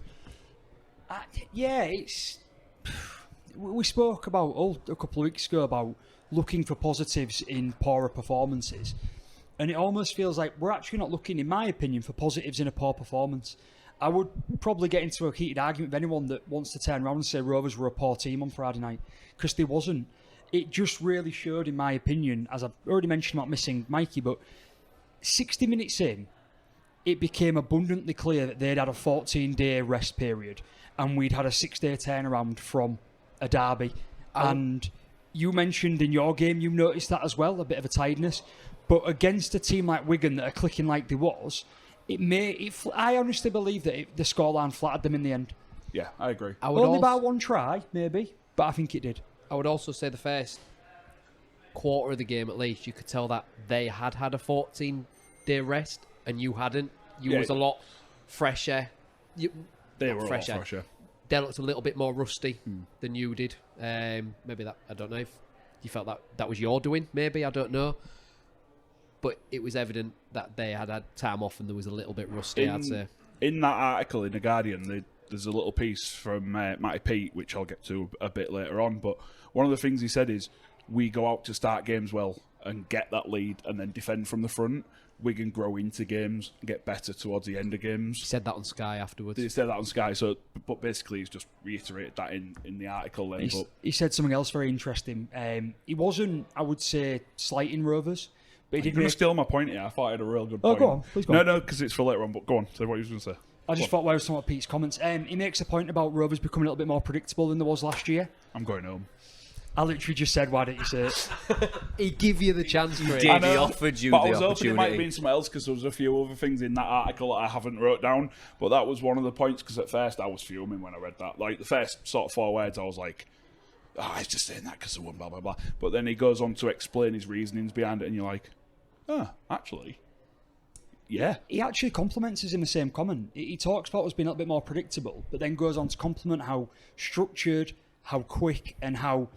Speaker 4: We spoke about a couple of weeks ago about looking for positives in poorer performances, and it almost feels like we're actually not looking, in my opinion, for positives in a poor performance. I would probably get into a heated argument with anyone that wants to turn around and say Rovers were a poor team on Friday night, because they wasn't. It just really showed, in my opinion, as I've already mentioned about missing Mikey, but 60 minutes in, it became abundantly clear that they'd had a 14-day rest period and we'd had a 6-day turnaround from a derby. And you mentioned in your game, you noticed that as well, a bit of a tiredness. But against a team like Wigan that are clicking like they was, I honestly believe that the scoreline flattered them in the end.
Speaker 2: Yeah, I agree.
Speaker 4: Only by one try, maybe, but I think it did.
Speaker 3: I would also say the first quarter of the game, at least, you could tell that they had a 14-day rest and you hadn't. You was a lot fresher.
Speaker 2: They were a lot fresher.
Speaker 3: They looked a little bit more rusty than you did. Maybe that, I don't know if you felt that was your doing. Maybe, I don't know. but it was evident that they had had time off and there was a little bit rusty, I'd say.
Speaker 2: In that article in The Guardian, there's a little piece from Matty Pete, which I'll get to a bit later on, but one of the things he said is, we go out to start games well and get that lead and then defend from the front. Wigan grow into games and get better towards the end of games.
Speaker 3: He said that on Sky afterwards.
Speaker 2: He said that on Sky, but basically he's just reiterated that in the article then.
Speaker 4: He said something else very interesting. He wasn't, I would say, slighting Rovers, but he did.
Speaker 2: You're going to steal my point here. I thought I had a real good point.
Speaker 4: Oh, go on. Please go on.
Speaker 2: No, because it's for later on, but go on. Say what you were going to say.
Speaker 4: I just thought, while I was talking about Pete's comments, he makes a point about Rovers becoming a little bit more predictable than there was last year.
Speaker 2: I'm going home.
Speaker 4: I literally just said, why didn't you say it?
Speaker 3: He gave you the chance for it.
Speaker 1: He offered you
Speaker 2: but
Speaker 1: the
Speaker 2: I was hoping
Speaker 1: opportunity.
Speaker 2: it might have been something else because there was a few other things in that article that I haven't wrote down. But that was one of the points because at first I was fuming when I read that. Like the first sort of 4 words, I was like, he's just saying that because of one, blah, blah, blah. But then he goes on to explain his reasonings behind it and you're like, actually, yeah.
Speaker 4: He actually compliments us in the same comment. He talks about us being a little bit more predictable, but then goes on to compliment how structured, how quick, and how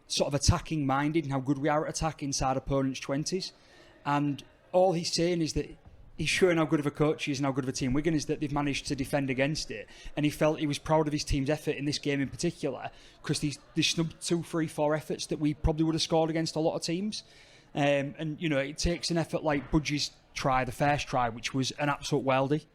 Speaker 4: sort of attacking minded and how good we are at attack inside opponents' 20s. And all he's saying is that he's showing how good of a coach he is and how good of a team Wigan is that they've managed to defend against it. And he felt he was proud of his team's effort in this game in particular because they snubbed 2, 3, 4 efforts that we probably would have scored against a lot of teams. And, you know, it takes an effort like Budgie's try, the first try, which was an absolute weldy,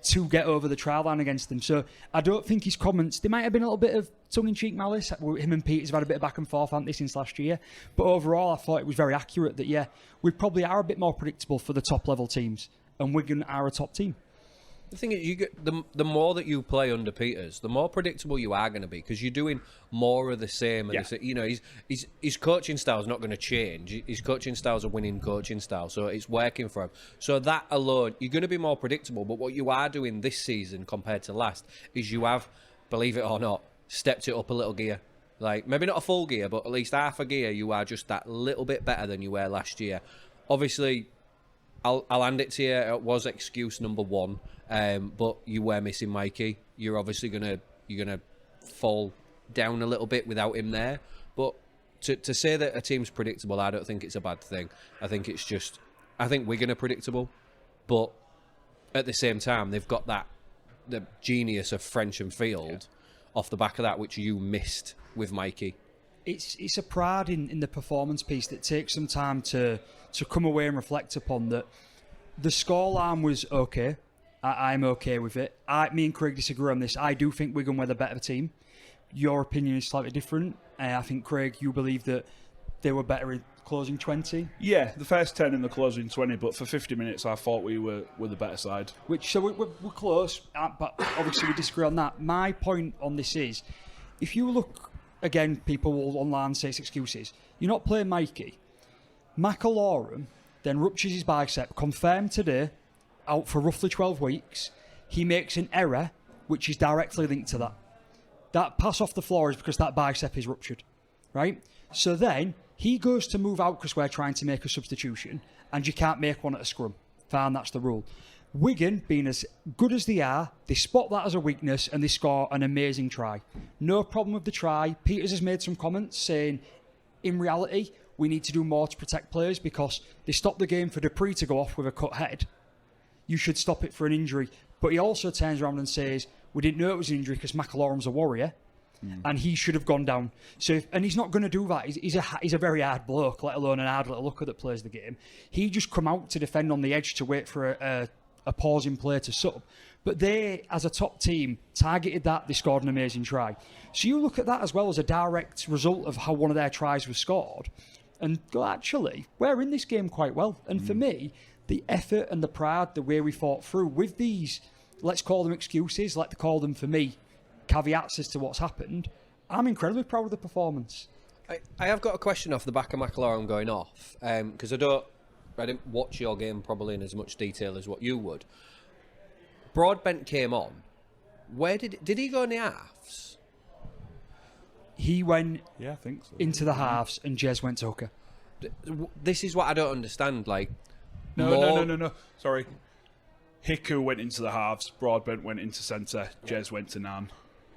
Speaker 4: to get over the try line against them. So I don't think his comments, there might have been a little bit of tongue-in-cheek malice. Him and Peters have had a bit of back and forth, haven't they, since last year. But overall, I thought it was very accurate that, yeah, we probably are a bit more predictable for the top-level teams, and Wigan are a top team.
Speaker 1: The thing is, you get the more that you play under Peters, the more predictable you are going to be because you're doing more of the same.
Speaker 2: Yeah.
Speaker 1: You know, his coaching style is not going to change. His coaching style is a winning coaching style, so it's working for him. So that alone, you're going to be more predictable. But what you are doing this season compared to last is you have, believe it or not, stepped it up a little gear. Like maybe not a full gear, but at least half a gear. You are just that little bit better than you were last year. Obviously, I'll hand it to you. It was excuse number 1. But you were missing Mikey. You're obviously gonna fall down a little bit without him there. But to say that a team's predictable, I don't think it's a bad thing. I think Wigan are predictable, but at the same time they've got the genius of French and Field off the back of that, which you missed with Mikey.
Speaker 4: It's a pride in the performance piece that takes some time to come away and reflect upon that. The scoreline was okay. I'm okay with it. Me and Craig disagree on this. I do think Wigan were the better team. Your opinion is slightly different. I think, Craig, you believe that they were better in closing 20.
Speaker 2: Yeah, the first 10 in the closing 20, but for 50 minutes I thought we were the better side.
Speaker 4: So we're close, but obviously we disagree on that. My point on this is, if you look, again, people will online say it's excuses. You're not playing Mikey. McAlorum then ruptures his bicep, confirmed today, out for roughly 12 weeks. He makes an error which is directly linked to that. That pass off the floor is because that bicep is ruptured, right? So then he goes to move out because we're trying to make a substitution and you can't make one at a scrum. Fine, that's the rule. Wigan, being as good as they are, they spot that as a weakness and they score an amazing try. No problem with the try. Peters has made some comments saying, in reality, we need to do more to protect players because they stopped the game for Dupree to go off with a cut head. You should stop it for an injury. But he also turns around and says, we didn't know it was an injury because McAlorum's a warrior and he should have gone down. So, and he's not going to do that. He's a very hard bloke, let alone an hard little looker that plays the game. He just come out to defend on the edge to wait for a pausing play to sub. But they, as a top team, targeted that. They scored an amazing try. So you look at that as well as a direct result of how one of their tries was scored and go, actually, we're in this game quite well. And for me, the effort and the pride, the way we fought through with these, let's call them excuses, like to call them for me, caveats as to what's happened, I'm incredibly proud of the performance.
Speaker 1: I have got a question off the back of McAlorum going off, because I didn't watch your game probably in as much detail as what you would. Broadbent came on. Where did he go in the halves?
Speaker 4: He went
Speaker 2: Yeah, I think so.
Speaker 4: into the halves and Jez went to hooker.
Speaker 1: This is what I don't understand. Like,
Speaker 2: No. Sorry. Hiku went into the halves, Broadbent went into centre, Jez went to Nan.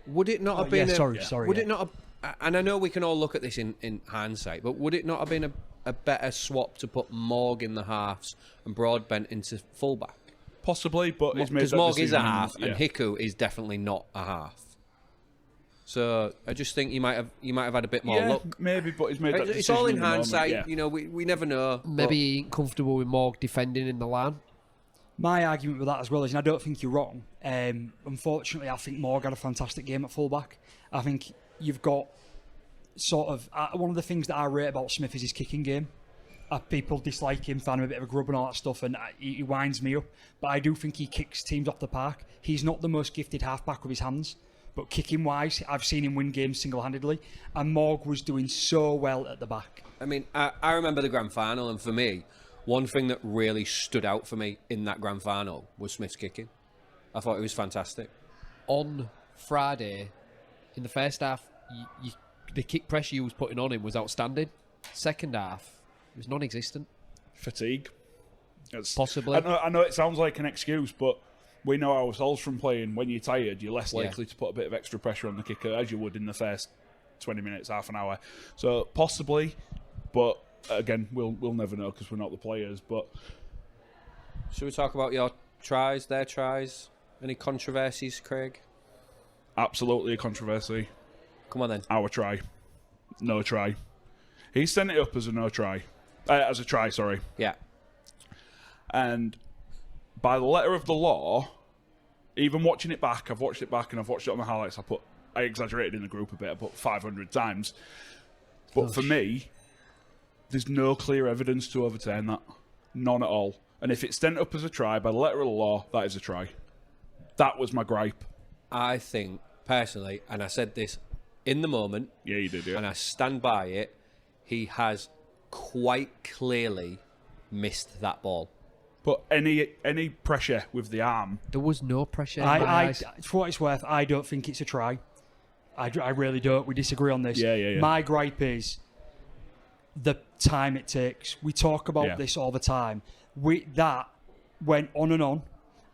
Speaker 1: Would it not have been?
Speaker 4: Sorry.
Speaker 1: Would it not have? And I know we can all look at this in hindsight, but would it not have been a better swap to put Morg in the halves and Broadbent into fullback?
Speaker 2: Possibly, but he's made
Speaker 1: Because
Speaker 2: that
Speaker 1: Morg is a
Speaker 2: decision,
Speaker 1: half,
Speaker 2: yeah.
Speaker 1: and Hiku is definitely not a half. So I just think you might have had a bit more luck.
Speaker 2: Maybe, but he's made that decision.
Speaker 1: It's all in
Speaker 2: the moment,
Speaker 1: hindsight.
Speaker 2: yeah.
Speaker 1: You know, we never know.
Speaker 3: Maybe he ain't comfortable with Morg defending in the line.
Speaker 4: My argument with that as well is, and I don't think you're wrong, unfortunately, I think Morg had a fantastic game at fullback. I think you've got sort of... one of the things that I rate about Smith is his kicking game. People dislike him, find him a bit of a grub and all that stuff, and he winds me up. But I do think he kicks teams off the park. He's not the most gifted halfback with his hands, but kicking-wise, I've seen him win games single-handedly, and Morg was doing so well at the back.
Speaker 1: I mean, I remember the grand final, and for me, one thing that really stood out for me in that grand final was Smith's kicking. I thought it was fantastic.
Speaker 3: On Friday, in the first half, the kick pressure you was putting on him was outstanding. Second half, it was non-existent.
Speaker 2: Fatigue.
Speaker 3: Possibly.
Speaker 2: I know it sounds like an excuse, but we know ourselves from playing, when you're tired, you're less likely to put a bit of extra pressure on the kicker as you would in the first 20 minutes, half an hour. So possibly, but again, we'll never know because we're not the players. But
Speaker 1: should we talk about your tries, their tries? Any controversies, Craig?
Speaker 2: Absolutely a controversy.
Speaker 1: Come on then.
Speaker 2: Our try. No try. He sent it up as a no try. As a try, sorry.
Speaker 1: Yeah.
Speaker 2: And by the letter of the law, even watching it back, I've watched it back and I've watched it on the highlights. I exaggerated in the group a bit. I put 500 times. But for me, there's no clear evidence to overturn that. None at all. And if it's sent up as a try, by the letter of the law, that is a try. That was my gripe.
Speaker 1: I think, personally, and I said this in the moment.
Speaker 2: Yeah, you did, yeah.
Speaker 1: And I stand by it. He has quite clearly missed that ball.
Speaker 2: But any pressure with the arm.
Speaker 3: There was no pressure in my eyes.
Speaker 4: For what it's worth, I don't think it's a try. I really don't. We disagree on this.
Speaker 2: Yeah.
Speaker 4: My gripe is the time it takes. We talk about this all the time. That went on,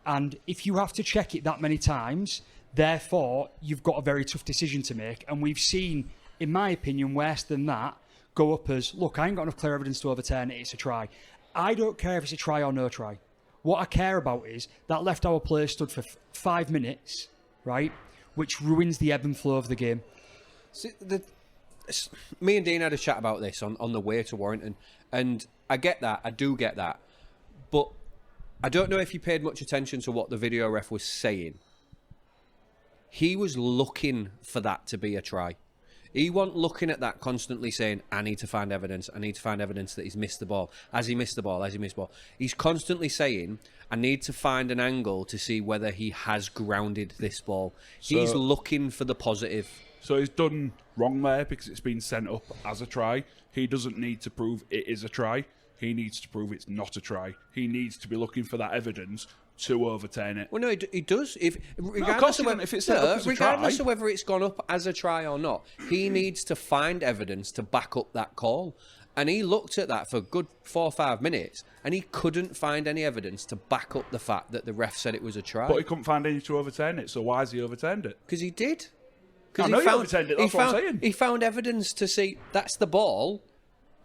Speaker 4: and if you have to check it that many times, therefore you've got a very tough decision to make. And we've seen, in my opinion, worse than that go up as, look, I ain't got enough clear evidence to overturn it, it's a try. I don't care if it's a try or no try. What I care about is that left our player stood for 5 minutes, right, which ruins the ebb and flow of the game.
Speaker 1: See, me and Dean had a chat about this on the way to Warrington, and I get that, I do get that, but I don't know if you paid much attention to what the video ref was saying. He was looking for that to be a try. He wasn't looking at that constantly saying, I need to find evidence that he's missed the ball. Has he missed the ball? He's constantly saying, I need to find an angle to see whether he has grounded this ball. He's looking for the positive.
Speaker 2: So he's done wrong there because it's been sent up as a try. He doesn't need to prove it is a try. He needs to prove it's not a try. He needs to be looking for that evidence to overturn it.
Speaker 1: Well, no, he does.
Speaker 2: Regardless of
Speaker 1: whether it's gone up as a try or not, he needs to find evidence to back up that call. And he looked at that for a good 4 or 5 minutes, and he couldn't find any evidence to back up the fact that the ref said it was a try.
Speaker 2: But he couldn't find any to overturn it, so why has he overturned it?
Speaker 1: Because he did.
Speaker 2: I know he overturned it, that's what I'm saying.
Speaker 1: He found evidence to see that's the ball,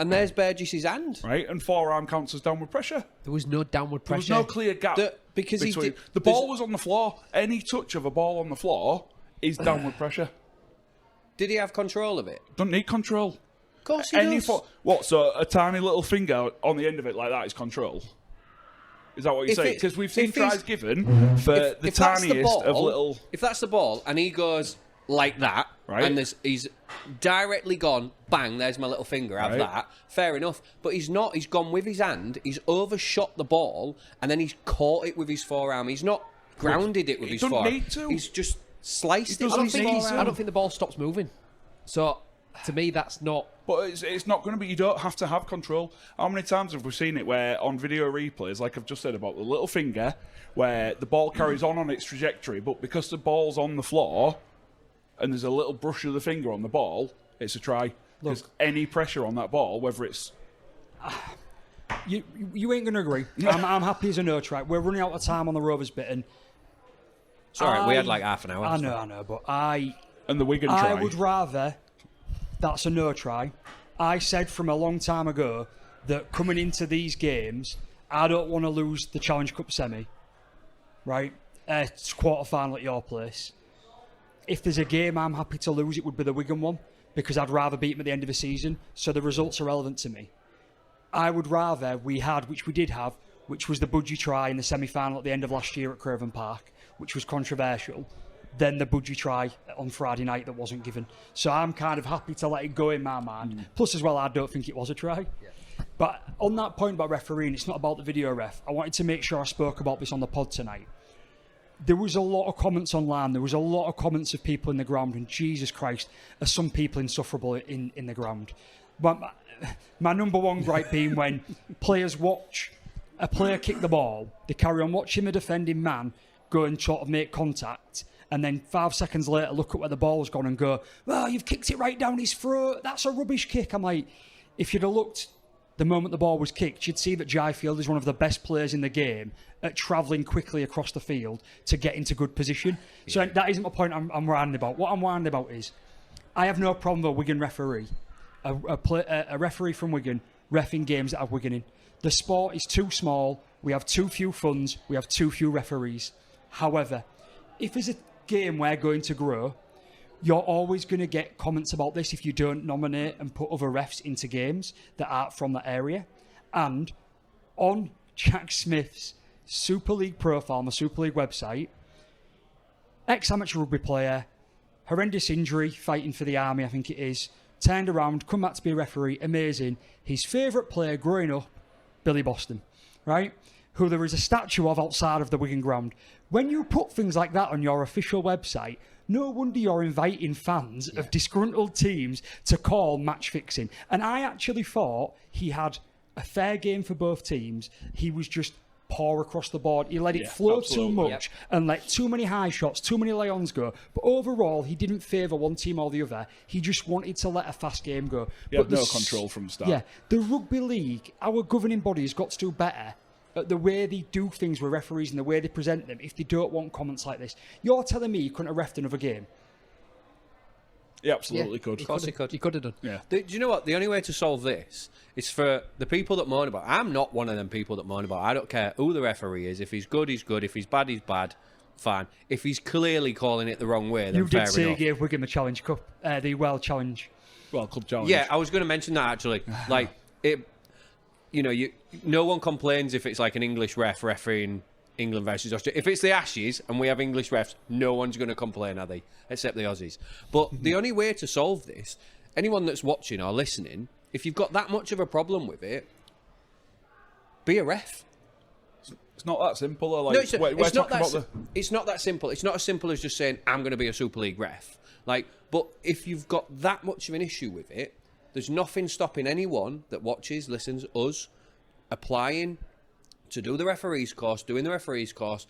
Speaker 1: and there's Burgess's hand.
Speaker 2: Right, and forearm counts as downward pressure.
Speaker 3: There was no downward pressure.
Speaker 2: There was no clear gap. The ball was on the floor. Any touch of a ball on the floor is downward pressure.
Speaker 1: Did he have control of it?
Speaker 2: Don't need control.
Speaker 1: Of course he does.
Speaker 2: So a tiny little finger on the end of it like that is control? Is that what you're saying? Because we've seen tries given for the tiniest of little...
Speaker 1: If that's the ball, and he goes like that,
Speaker 2: right,
Speaker 1: and he's directly gone, bang, there's my little finger, have that, fair enough. But he's not. He's gone with his hand, he's overshot the ball, and then he's caught it with his forearm. He's not grounded it with his forearm.
Speaker 2: He doesn't need to.
Speaker 1: He's just sliced it
Speaker 2: I
Speaker 1: with his forearm.
Speaker 3: I don't think the ball stops moving. So, to me, that's not...
Speaker 2: But it's not going to be... You don't have to have control. How many times have we seen it where on video replays, like I've just said about the little finger, where the ball carries on its trajectory, but because the ball's on the floor and there's a little brush of the finger on the ball, it's a try. Because any pressure on that ball, whether it's...
Speaker 4: You ain't going to agree. I'm happy as a no try. We're running out of time on the Rovers bit, and...
Speaker 1: It's all right, we had like half an hour.
Speaker 4: I know, but
Speaker 2: And the Wigan try.
Speaker 4: I would rather that's a no try I said from a long time ago that coming into these games, I don't want to lose the Challenge Cup semi, right? It's quarter-final at your place. If there's a game I'm happy to lose, it would be the Wigan one, because I'd rather beat them at the end of the season, so the results are relevant to me. I would rather we had, which we did have, which was the budgie try in the semi-final at the end of last year at Craven Park, which was controversial, than the budgie try on Friday night that wasn't given. So I'm kind of happy to let it go in my mind. Plus, as well, I don't think it was a try. Yeah. But on that point about refereeing, it's not about the video ref. I wanted to make sure I spoke about this on the pod tonight. There was a lot of comments online. There was a lot of comments of people in the ground, and Jesus Christ, are some people insufferable in the ground. But my number one gripe being when players watch a player kick the ball, they carry on watching the defending man go and sort of make contact, and then 5 seconds later look at where the ball's gone and go, well, you've kicked it right down his throat. That's a rubbish kick. I'm like, if you'd have looked the moment the ball was kicked, you'd see that Jai Field is one of the best players in the game at travelling quickly across the field to get into good position. Yeah. So that isn't my point I'm whining about. What I'm whining about is I have no problem with a Wigan referee, a referee from Wigan reffing games that have Wigan in. The sport is too small. We have too few funds. We have too few referees. However, if there's a game we're going to grow, you're always going to get comments about this if you don't nominate and put other refs into games that aren't from that area. And on Jack Smith's Super League profile on the Super League website, ex-amateur rugby player, horrendous injury, fighting for the army, I think it is, turned around, come back to be a referee, amazing. His favourite player growing up, Billy Boston, right? Who there is a statue of outside of the Wigan ground. When you put things like that on your official website, no wonder you're inviting fans of disgruntled teams to call match fixing. And I actually thought he had a fair game for both teams. He was just poor across the board. He let it flow too much and let too many high shots, too many lay-ons go. But overall, he didn't favour one team or the other. He just wanted to let a fast game go.
Speaker 2: He had no control from the start.
Speaker 4: Yeah, the rugby league, our governing body has got to do better at the way they do things with referees and the way they present them if they don't want comments like this. You're telling me you couldn't have refed another game?
Speaker 2: He absolutely could.
Speaker 3: Of course he could. He could have done.
Speaker 2: Yeah.
Speaker 1: Do you know what? The only way to solve this is for the people that moan about it. I'm not one of them people that moan about it. I don't care who the referee is. If he's good, he's good. If he's bad, he's bad. Fine. If he's clearly calling it the wrong way, then fair enough.
Speaker 4: You did say he gave Wigan the Challenge Cup, the World Challenge.
Speaker 2: Well, Club Challenge.
Speaker 1: Yeah, I was going to mention that actually. Like it, no one complains if it's like an English ref refereeing England versus Australia. If it's the Ashes and we have English refs, no one's going to complain, are they? Except the Aussies. But the only way to solve this, anyone that's watching or listening, if you've got that much of a problem with it, be a ref.
Speaker 2: It's not that simple. Like,
Speaker 1: no, it's not that simple. It's not as simple as just saying, I'm going to be a Super League ref. Like, but if you've got that much of an issue with it, there's nothing stopping anyone that watches, listens, us, applying to do the referees course, doing the referees course,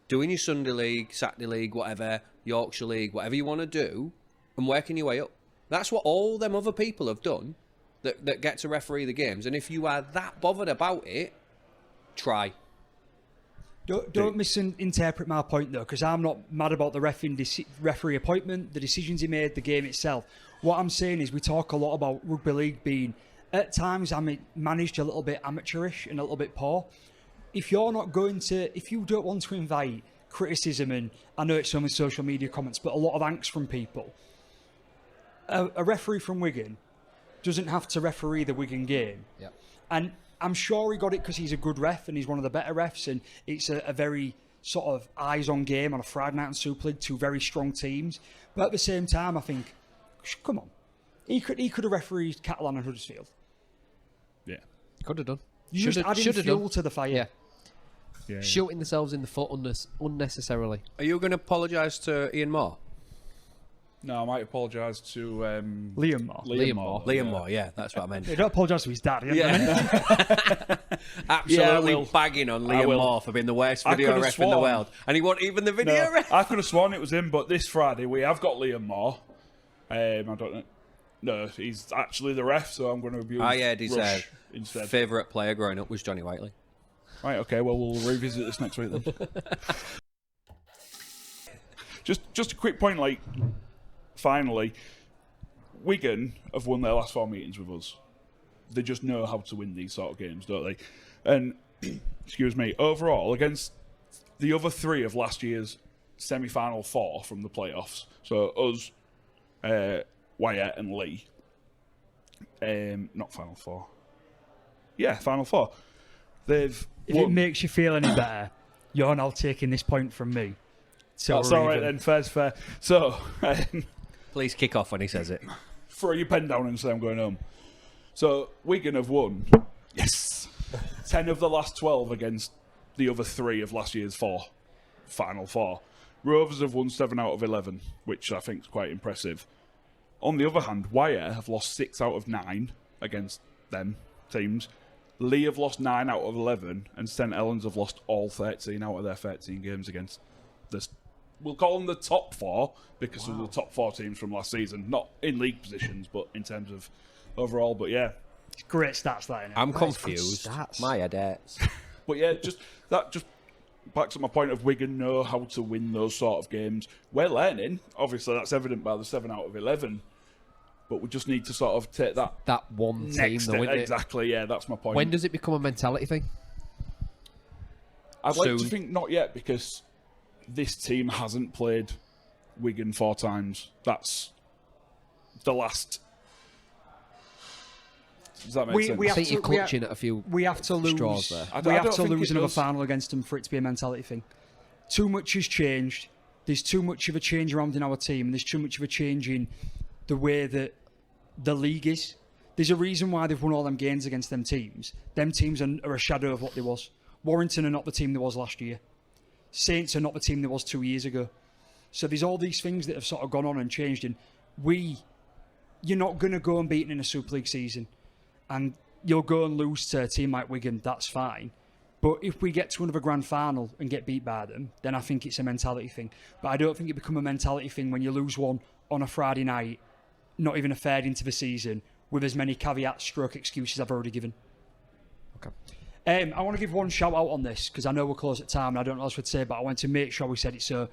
Speaker 1: doing your Sunday League, Saturday League, whatever, Yorkshire League, whatever you want to do, and working your way up. That's what all them other people have done that get to referee the games. And if you are that bothered about it, try.
Speaker 4: Don't misinterpret my point, though, because I'm not mad about the referee appointment, the decisions he made, the game itself. What I'm saying is we talk a lot about rugby league being, at times, managed a little bit amateurish and a little bit poor. If you don't want to invite criticism, and I know it's only social media comments, but a lot of angst from people, a referee from Wigan doesn't have to referee the Wigan game.
Speaker 3: Yep.
Speaker 4: And I'm sure he got it because he's a good ref and he's one of the better refs, and it's a very sort of eyes-on game on a Friday night in Super League, two very strong teams. But at the same time, I think, come on, he could have refereed Catalan and Huddersfield.
Speaker 2: Yeah,
Speaker 4: could have done. You just adding fuel to the fire.
Speaker 3: Yeah. Shooting themselves in the foot unnecessarily.
Speaker 1: Are you going to apologise to Ian Moore?
Speaker 2: No, I might apologise to
Speaker 4: Liam Moore.
Speaker 1: Liam Moore, yeah, that's what I meant.
Speaker 4: Don't apologise to his dad.
Speaker 1: Absolutely bagging on Liam Moore for being the worst video ref in the world. And he wasn't even the video ref.
Speaker 2: I could have sworn it was him, but this Friday we have got Liam Moore. I don't know. No, he's actually the ref, so I'm going to abuse Rush instead.
Speaker 1: Favourite player growing up was Johnny Whiteley.
Speaker 2: Right, okay, well, we'll revisit this next week then. Just a quick point, like, finally, Wigan have won their last 4 meetings with us. They just know how to win these sort of games, don't they? And, excuse me, overall, against the other 3 of last year's semi-final 4 from the playoffs, so us, Wyatt and Lee, not final 4. Yeah, final 4. They've
Speaker 4: If
Speaker 2: won.
Speaker 4: it makes you feel any better, you're now taking this point from me. So
Speaker 2: That's
Speaker 4: we're
Speaker 2: all right
Speaker 4: even.
Speaker 2: then, fair's fair. So,
Speaker 1: Please kick off when he says it.
Speaker 2: throw your pen down and say I'm going home. So, Wigan have won, yes, 10 of the last 12 against the other 3 of last year's final 4. Rovers have won 7 out of 11, which I think is quite impressive. On the other hand, Wire have lost 6 out of 9 against them teams. Lee have lost 9 out of 11, and St Helens have lost all 13 out of their 13 games against this. We'll call them the top 4 because of the top 4 teams from last season, not in league positions, but in terms of overall. But yeah,
Speaker 4: It's great stats, that, innit?
Speaker 1: I'm
Speaker 3: That is good
Speaker 1: confused.
Speaker 3: stats.
Speaker 1: My adepts.
Speaker 2: but yeah, just backs up my point of Wigan know how to win those sort of games. We're learning, obviously that's evident by the 7 out of 11, but we just need to sort of take that
Speaker 3: That one team,
Speaker 2: next
Speaker 3: though,
Speaker 2: step.
Speaker 3: isn't it?
Speaker 2: Exactly, yeah, that's my point.
Speaker 3: When does it become a mentality thing?
Speaker 2: I'd like to
Speaker 1: Soon.
Speaker 2: think not yet, because this team hasn't played Wigan 4 times. That's the last. Does that make sense?
Speaker 4: we
Speaker 3: I
Speaker 4: have
Speaker 3: think
Speaker 4: to-
Speaker 3: you're
Speaker 4: we
Speaker 3: clutching at a few
Speaker 4: We have to lose.
Speaker 3: straws there.
Speaker 2: I
Speaker 4: We have
Speaker 2: don't
Speaker 4: to
Speaker 2: think
Speaker 4: lose
Speaker 2: it
Speaker 4: another
Speaker 2: does.
Speaker 4: final against them for it to be a mentality thing. Too much has changed. There's too much of a change around in our team. There's too much of a change in the way that the league is. There's a reason why they've won all them games against them teams. Them teams are a shadow of what they was. Warrington are not the team they was last year. Saints are not the team they was 2 years ago. So there's all these things that have sort of gone on and changed. And you're not going to go unbeaten in a Super League season. And you'll go and lose to a team like Wigan, that's fine. But if we get to another grand final and get beat by them, then I think it's a mentality thing. But I don't think it become a mentality thing when you lose one on a Friday night, not even a third into the season, with as many caveats, stroke excuses I've already given.
Speaker 3: Okay.
Speaker 4: I want to give one shout out on this, because I know we're close at time and I don't know what else to say, but I want to make sure we said it. So,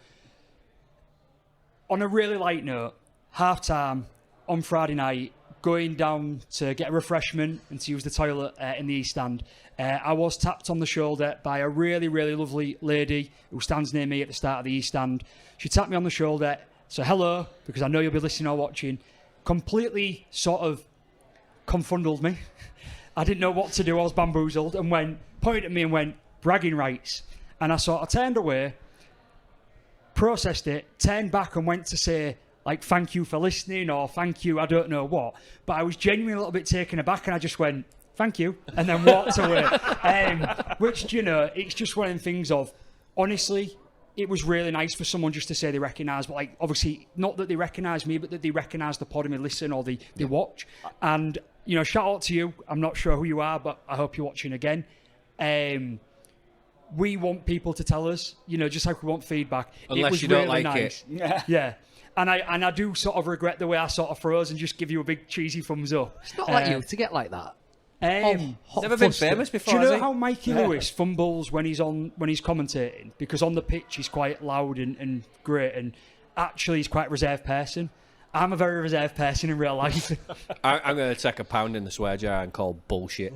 Speaker 4: on a really light note, half time on Friday night, going down to get a refreshment and to use the toilet in the East Stand, I was tapped on the shoulder by a really, really lovely lady who stands near me at the start of the East Stand. She tapped me on the shoulder, so hello, because I know you'll be listening or watching. Completely sort of confundeled me. I didn't know what to do. I was bamboozled, and pointed at me and went, bragging rights. And I sort of turned away, processed it, turned back and went to say, like, thank you for listening, or thank you, I don't know what. But I was genuinely a little bit taken aback, and I just went, thank you, and then walked away. Which, it's just one of the things of, honestly, it was really nice for someone just to say they recognise, but, like, obviously, not that they recognise me, but that they recognise the pod and they listen or they watch. And, shout out to you. I'm not sure who you are, but I hope you're watching again. We want people to tell us, just like we want feedback.
Speaker 1: Unless
Speaker 4: it was
Speaker 1: you don't
Speaker 4: really
Speaker 1: like
Speaker 4: nice.
Speaker 1: it.
Speaker 4: Yeah. And I do sort of regret the way I sort of froze and just give you a big cheesy thumbs up.
Speaker 3: It's not like you to get like that.
Speaker 1: He's never been famous
Speaker 4: Do
Speaker 1: before,
Speaker 4: you
Speaker 1: has
Speaker 4: know
Speaker 1: he?
Speaker 4: how Mikey Lewis fumbles when he's commentating? Because on the pitch he's quite loud and great, and actually he's quite a reserved person. I'm a very reserved person in real life.
Speaker 1: I'm going to take a pound in the swear jar and call bullshit.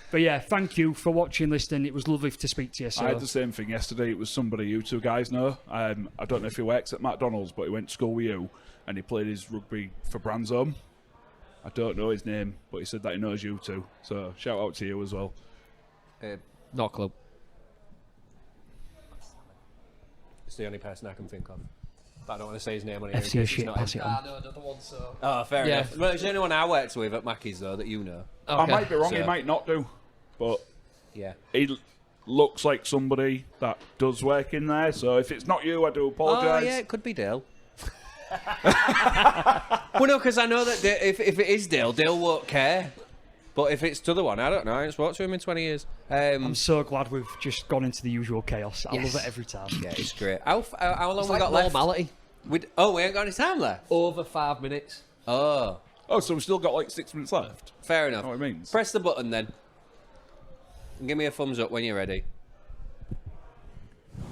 Speaker 4: But yeah, thank you for watching, listening. It was lovely to speak to you. So.
Speaker 2: I had the same thing yesterday. It was somebody you two guys know. I don't know if he works at McDonald's, but he went to school with you, and he played his rugby for Branzome. I don't know his name, but he said that he knows you two. So shout out to you as well.
Speaker 3: Not a clue.
Speaker 1: It's the only person I can think of. But I don't want to say his name on here. in
Speaker 4: FCA
Speaker 1: case it's
Speaker 4: shit,
Speaker 1: not
Speaker 4: pass
Speaker 1: him.
Speaker 4: it on.
Speaker 3: no, another one, so...
Speaker 1: Oh, fair
Speaker 3: Yeah.
Speaker 1: enough. Well, it's the only one I worked with at Mackey's, though, that you know.
Speaker 2: I
Speaker 3: Okay.
Speaker 2: might be wrong.
Speaker 1: So-
Speaker 2: He might not do, but
Speaker 1: Yeah.
Speaker 2: he looks like somebody that does work in there. So if it's not you, I do apologise.
Speaker 1: Oh, yeah, it could be Dale. Well, no, because I know that if it is Dale won't care. But if it's the other one, I don't know. I haven't spoken to him in 20 years.
Speaker 4: I'm so glad we've just gone into the usual chaos. I
Speaker 3: Yes.
Speaker 4: love it every time.
Speaker 1: Yeah, it's great. How long
Speaker 3: It's
Speaker 1: we
Speaker 3: like
Speaker 1: got left?
Speaker 3: normality.
Speaker 1: We ain't got any time left.
Speaker 3: Over 5 minutes.
Speaker 1: Oh,
Speaker 2: Oh, so we've still got like 6 minutes left.
Speaker 1: fair enough.
Speaker 2: Know what it means?
Speaker 1: Press the button then. And give me a thumbs up when you're ready.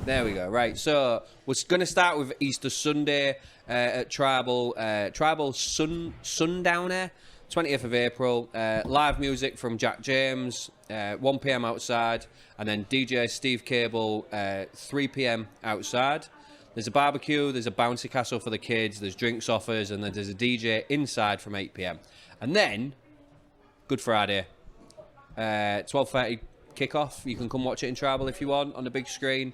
Speaker 1: There we go. Right, so we're going to start with Easter Sunday at Tribal Sundowner, 20th of April. Live music from Jack James, 1 p.m. outside, and then DJ Steve Cable, 3 p.m. outside. There's a barbecue, there's a bouncy castle for the kids, there's drinks offers, and then there's a DJ inside from 8 p.m. And then, Good Friday, 12:30 kick-off. You can come watch it in Tribal if you want, on the big screen.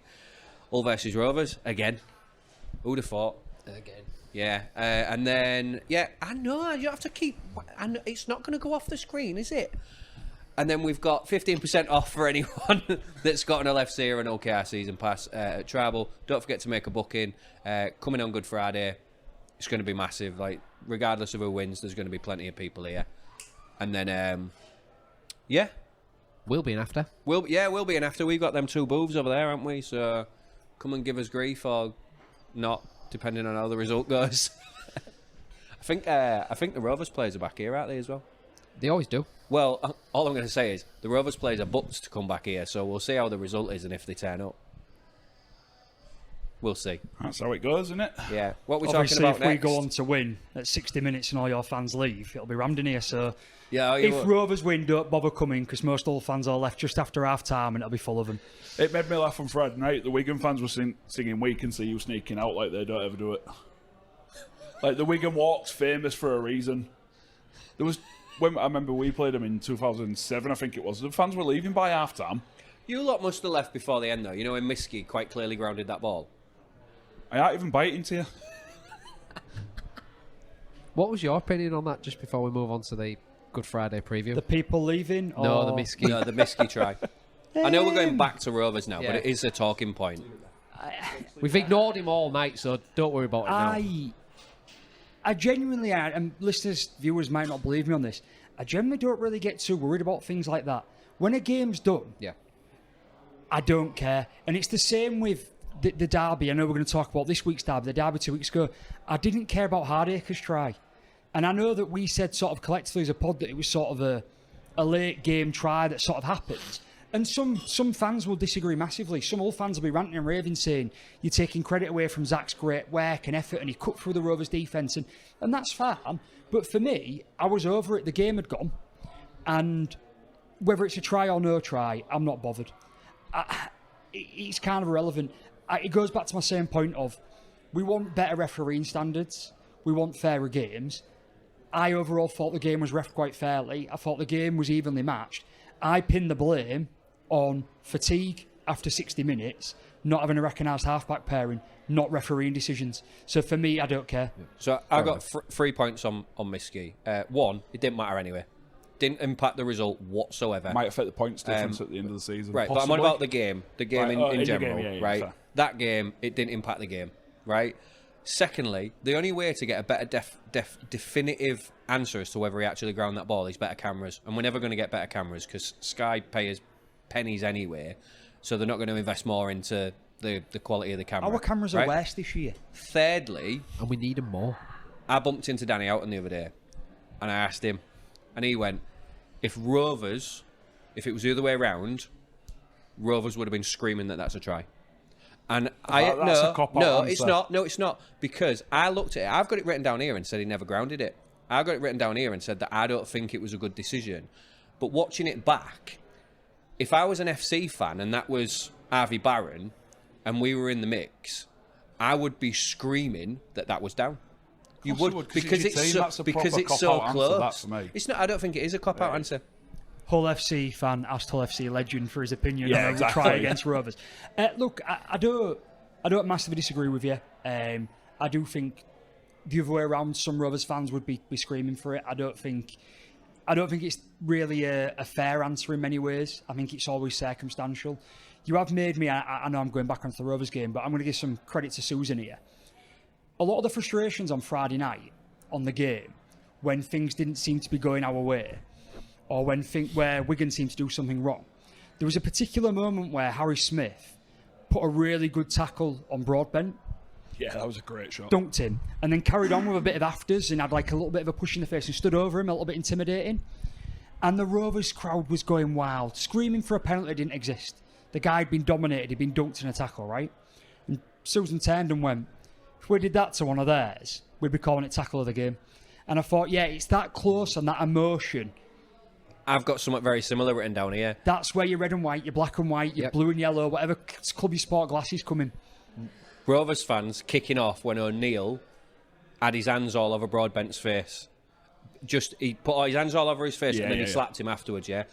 Speaker 1: Hull versus Rovers, again. Who'd have thought?
Speaker 3: Again.
Speaker 1: Yeah, and then, I know, you have to keep... it's not going to go off the screen, is it? And then we've got 15% off for anyone that's got an LFC or an OKR season pass at Tribal. Don't forget to make a booking. Coming on Good Friday, it's going to be massive. Like, regardless of who wins, there's going to be plenty of people here. And then,
Speaker 3: We'll be in after.
Speaker 1: we'll be in after. We've got them 2 booths over there, haven't we? So come and give us grief or not, depending on how the result goes. I think the Rovers players are back here, aren't they, as well?
Speaker 3: They always do.
Speaker 1: Well, all I'm going to say is the Rovers players are booked to come back here, so we'll see how the result is and if they turn up. We'll see.
Speaker 2: That's how it goes, isn't it?
Speaker 1: Yeah. What we're
Speaker 4: Obviously,
Speaker 1: talking about
Speaker 4: if we
Speaker 1: next?
Speaker 4: go on to win at 60 minutes and all your fans leave, it'll be rammed in here. So
Speaker 1: Yeah.
Speaker 4: if Rovers win, don't bother coming because most Hull fans are left just after half time and it'll be full of them.
Speaker 2: It made me laugh on Friday night. The Wigan fans were singing "We Can See You" sneaking out like they don't ever do it. Like the Wigan walk's famous for a reason. There was when I remember we played them in 2007, I think it was. The fans were leaving by half time.
Speaker 1: You lot must have left before the end, though. You know when Miski quite clearly grounded that ball.
Speaker 2: I ain't even biting to you.
Speaker 3: What was your opinion on that just before we move on to the Good Friday preview?
Speaker 4: The people leaving? Or...
Speaker 3: No, the Miski.
Speaker 1: No, the Miski try. I know we're going back to Rovers now,
Speaker 3: Yeah.
Speaker 1: but it is a talking point.
Speaker 3: We've ignored him all night, so don't worry about it now.
Speaker 4: I genuinely, and listeners, viewers might not believe me on this, I generally don't really get too worried about things like that. When a game's done,
Speaker 3: Yeah.
Speaker 4: I don't care. And it's the same with the derby. I know we're going to talk about this week's derby, the derby 2 weeks ago. I didn't care about Hardacre's try. And I know that we said sort of collectively as a pod that it was sort of a late game try that sort of happened. And some fans will disagree massively. Some Hull fans will be ranting and raving saying you're taking credit away from Zach's great work and effort and he cut through the Rovers defence and that's fine. But for me, I was over it. The game had gone. And whether it's a try or no try, I'm not bothered. It's kind of irrelevant. It goes back to my same point of we want better refereeing standards. We want fairer games. I overall thought the game was reffed quite fairly. I thought the game was evenly matched. I pinned the blame on fatigue after 60 minutes, not having a recognised half-back pairing, not refereeing decisions. So for me, I don't care.
Speaker 1: So I got 3 points on Miski. 1, it didn't matter anyway. Didn't impact the result whatsoever.
Speaker 2: Might affect the points difference at the end of the season.
Speaker 1: Right,
Speaker 2: possibly.
Speaker 1: but I'm on about the game. The game
Speaker 2: Right,
Speaker 1: in
Speaker 2: the
Speaker 1: general,
Speaker 2: game, yeah,
Speaker 1: right?
Speaker 2: fair.
Speaker 1: That game, it didn't impact the game, right? Secondly, the only way to get a better definitive answer as to whether he actually ground that ball is better cameras. And we're never going to get better cameras because Sky pay us pennies anyway, so they're not going to invest more into the quality of the camera.
Speaker 4: Our cameras
Speaker 1: right?
Speaker 4: are worse this year.
Speaker 1: Thirdly,
Speaker 3: And we need him more.
Speaker 1: I bumped into Danny Houghton the other day and I asked him, and he went, if it was the other way around, Rovers would have been screaming that that's a try. And
Speaker 2: That's a cop-out
Speaker 1: no,
Speaker 2: answer.
Speaker 1: it's not. No, it's not. Because I looked at it. I've got it written down here and said he never grounded it. I've got it written down here and said that I don't think it was a good decision. But watching it back, if I was an FC fan and that was Harvey Barron and we were in the mix, I would be screaming that was down. You
Speaker 2: course
Speaker 1: would,
Speaker 2: you would, 'cause it's your team. That's a proper
Speaker 1: so
Speaker 2: cop-out answer,
Speaker 1: close.
Speaker 2: that for me.
Speaker 1: It's not. I don't think it is a cop-out answer.
Speaker 4: Hull FC fan asked Hull FC legend for his opinion
Speaker 2: Yeah,
Speaker 4: on a
Speaker 2: exactly.
Speaker 4: try against Rovers. Look, I don't massively disagree with you. I do think the other way around, some Rovers fans would be screaming for it. I don't think it's really a fair answer in many ways. I think it's always circumstantial. You have made me. I know I'm going back onto the Rovers game, but I'm going to give some credit to Susan here. A lot of the frustrations on Friday night on the game, when things didn't seem to be going our way, or where Wigan seemed to do something wrong, there was a particular moment where Harry Smith put a really good tackle on Broadbent,
Speaker 2: Yeah, that was a great shot.
Speaker 4: dunked him, and then carried on with a bit of afters and had like a little bit of a push in the face and stood over him, a little bit intimidating. And the Rovers crowd was going wild, screaming for a penalty that didn't exist. The guy had been dominated, he'd been dunked in a tackle, right? Susan turned and went, if we did that to one of theirs, we'd be calling it tackle of the game. And I thought, yeah, it's that close and that emotion.
Speaker 1: I've got something very similar written down here.
Speaker 4: That's where your red and white, your black and white, your blue and yellow, whatever club you sport glasses come in.
Speaker 1: Rovers fans kicking off when O'Neill had his hands all over Broadbent's face. He put his hands all over his face and then he slapped him afterwards, yeah?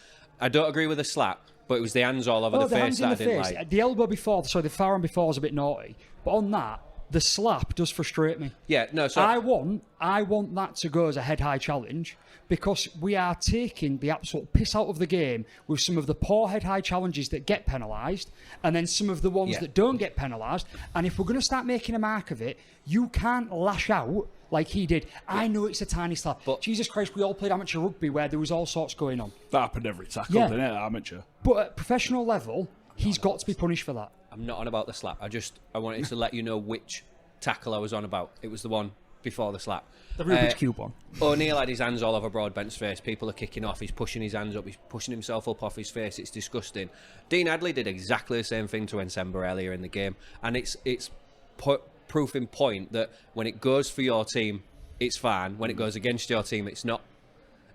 Speaker 1: I don't agree with the slap, but it was the hands all over the face that I didn't like.
Speaker 4: The elbow before, so the forearm before was a bit naughty. But on that, the slap does frustrate me.
Speaker 1: Yeah, no, so...
Speaker 4: I want that to go as a head-high challenge because we are taking the absolute piss out of the game with some of the poor head-high challenges that get penalised and then some of the ones that don't get penalised. And if we're going to start making a mark of it, you can't lash out like he did. I know it's a tiny slap. But Jesus Christ, we all played amateur rugby where there was all sorts going on.
Speaker 2: That happened every tackle, didn't it, amateur?
Speaker 4: But at professional level, he's got to be punished for that.
Speaker 1: I'm not on about the slap. I wanted to let you know which tackle I was on about. It was the one before the slap.
Speaker 4: The Rubik's Cube one.
Speaker 1: O'Neill had his hands all over Broadbent's face. People are kicking off. He's pushing his hands up. He's pushing himself up off his face. It's disgusting. Dean Hadley did exactly the same thing to Ensemble earlier in the game. And it's proof in point that when it goes for your team, it's fine. When it goes against your team, it's not.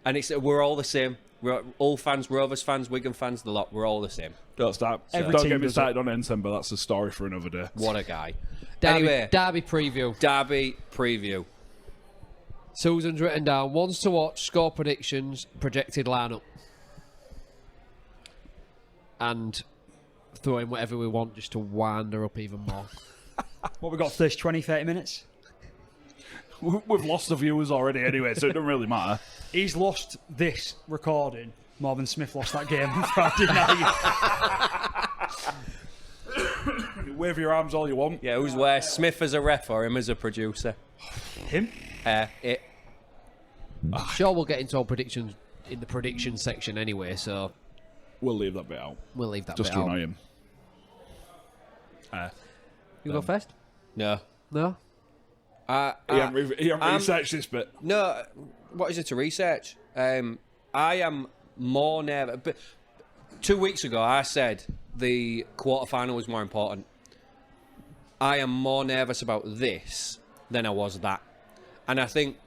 Speaker 1: And we're all the same. We're all fans, Rovers fans, Wigan fans, the lot. We're all the same.
Speaker 2: Don't get me started on Ensemble. That's a story for another day.
Speaker 1: What a guy.
Speaker 3: Derby preview.
Speaker 1: Derby preview.
Speaker 3: Susan's written down ones to watch, score predictions, projected lineup. And throw in whatever we want just to wind her up even more.
Speaker 4: What we got for this, 20, 30 minutes?
Speaker 2: We've lost the viewers already anyway, so it doesn't really matter.
Speaker 4: He's lost this recording more than Smith lost that game on Friday night.
Speaker 2: Wave your arms all you want.
Speaker 1: Yeah, who's worse, Smith as a ref or him as a producer?
Speaker 4: Him?
Speaker 1: It.
Speaker 3: Sure, we'll get into our predictions in the prediction section anyway, so
Speaker 2: We'll leave that bit out.
Speaker 3: we'll leave that
Speaker 2: Just
Speaker 3: bit
Speaker 2: to
Speaker 3: out.
Speaker 2: annoy him.
Speaker 3: You go first?
Speaker 1: No.
Speaker 3: No?
Speaker 2: He haven't researched this bit.
Speaker 1: No, what is it to research? I am more nervous. But 2 weeks ago, I said the quarterfinal was more important. I am more nervous about this than I was that. And I think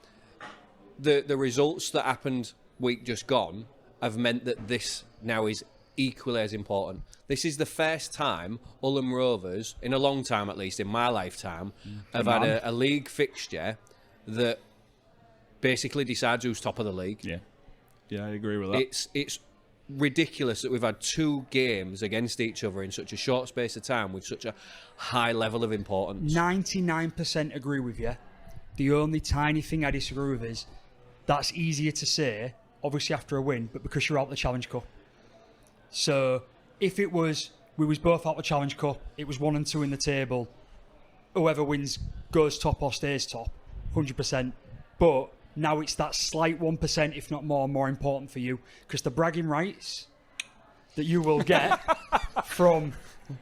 Speaker 1: the results that happened week just gone have meant that this now is equally as important. This is the first time Ulham Rovers, in a long time at least, in my lifetime, have had a league fixture that basically decides who's top of the league.
Speaker 2: Yeah, I agree with that.
Speaker 1: It's ridiculous that we've had two games against each other in such a short space of time with such a high level of importance.
Speaker 4: 99% agree with you. The only tiny thing I disagree with is that's easier to say, obviously after a win, but because you're out the Challenge Cup. So if it was, we was both out the Challenge Cup, it was 1 and 2 in the table, whoever wins goes top or stays top, 100%. But now it's that slight 1%, if not more important for you, because the bragging rights that you will get from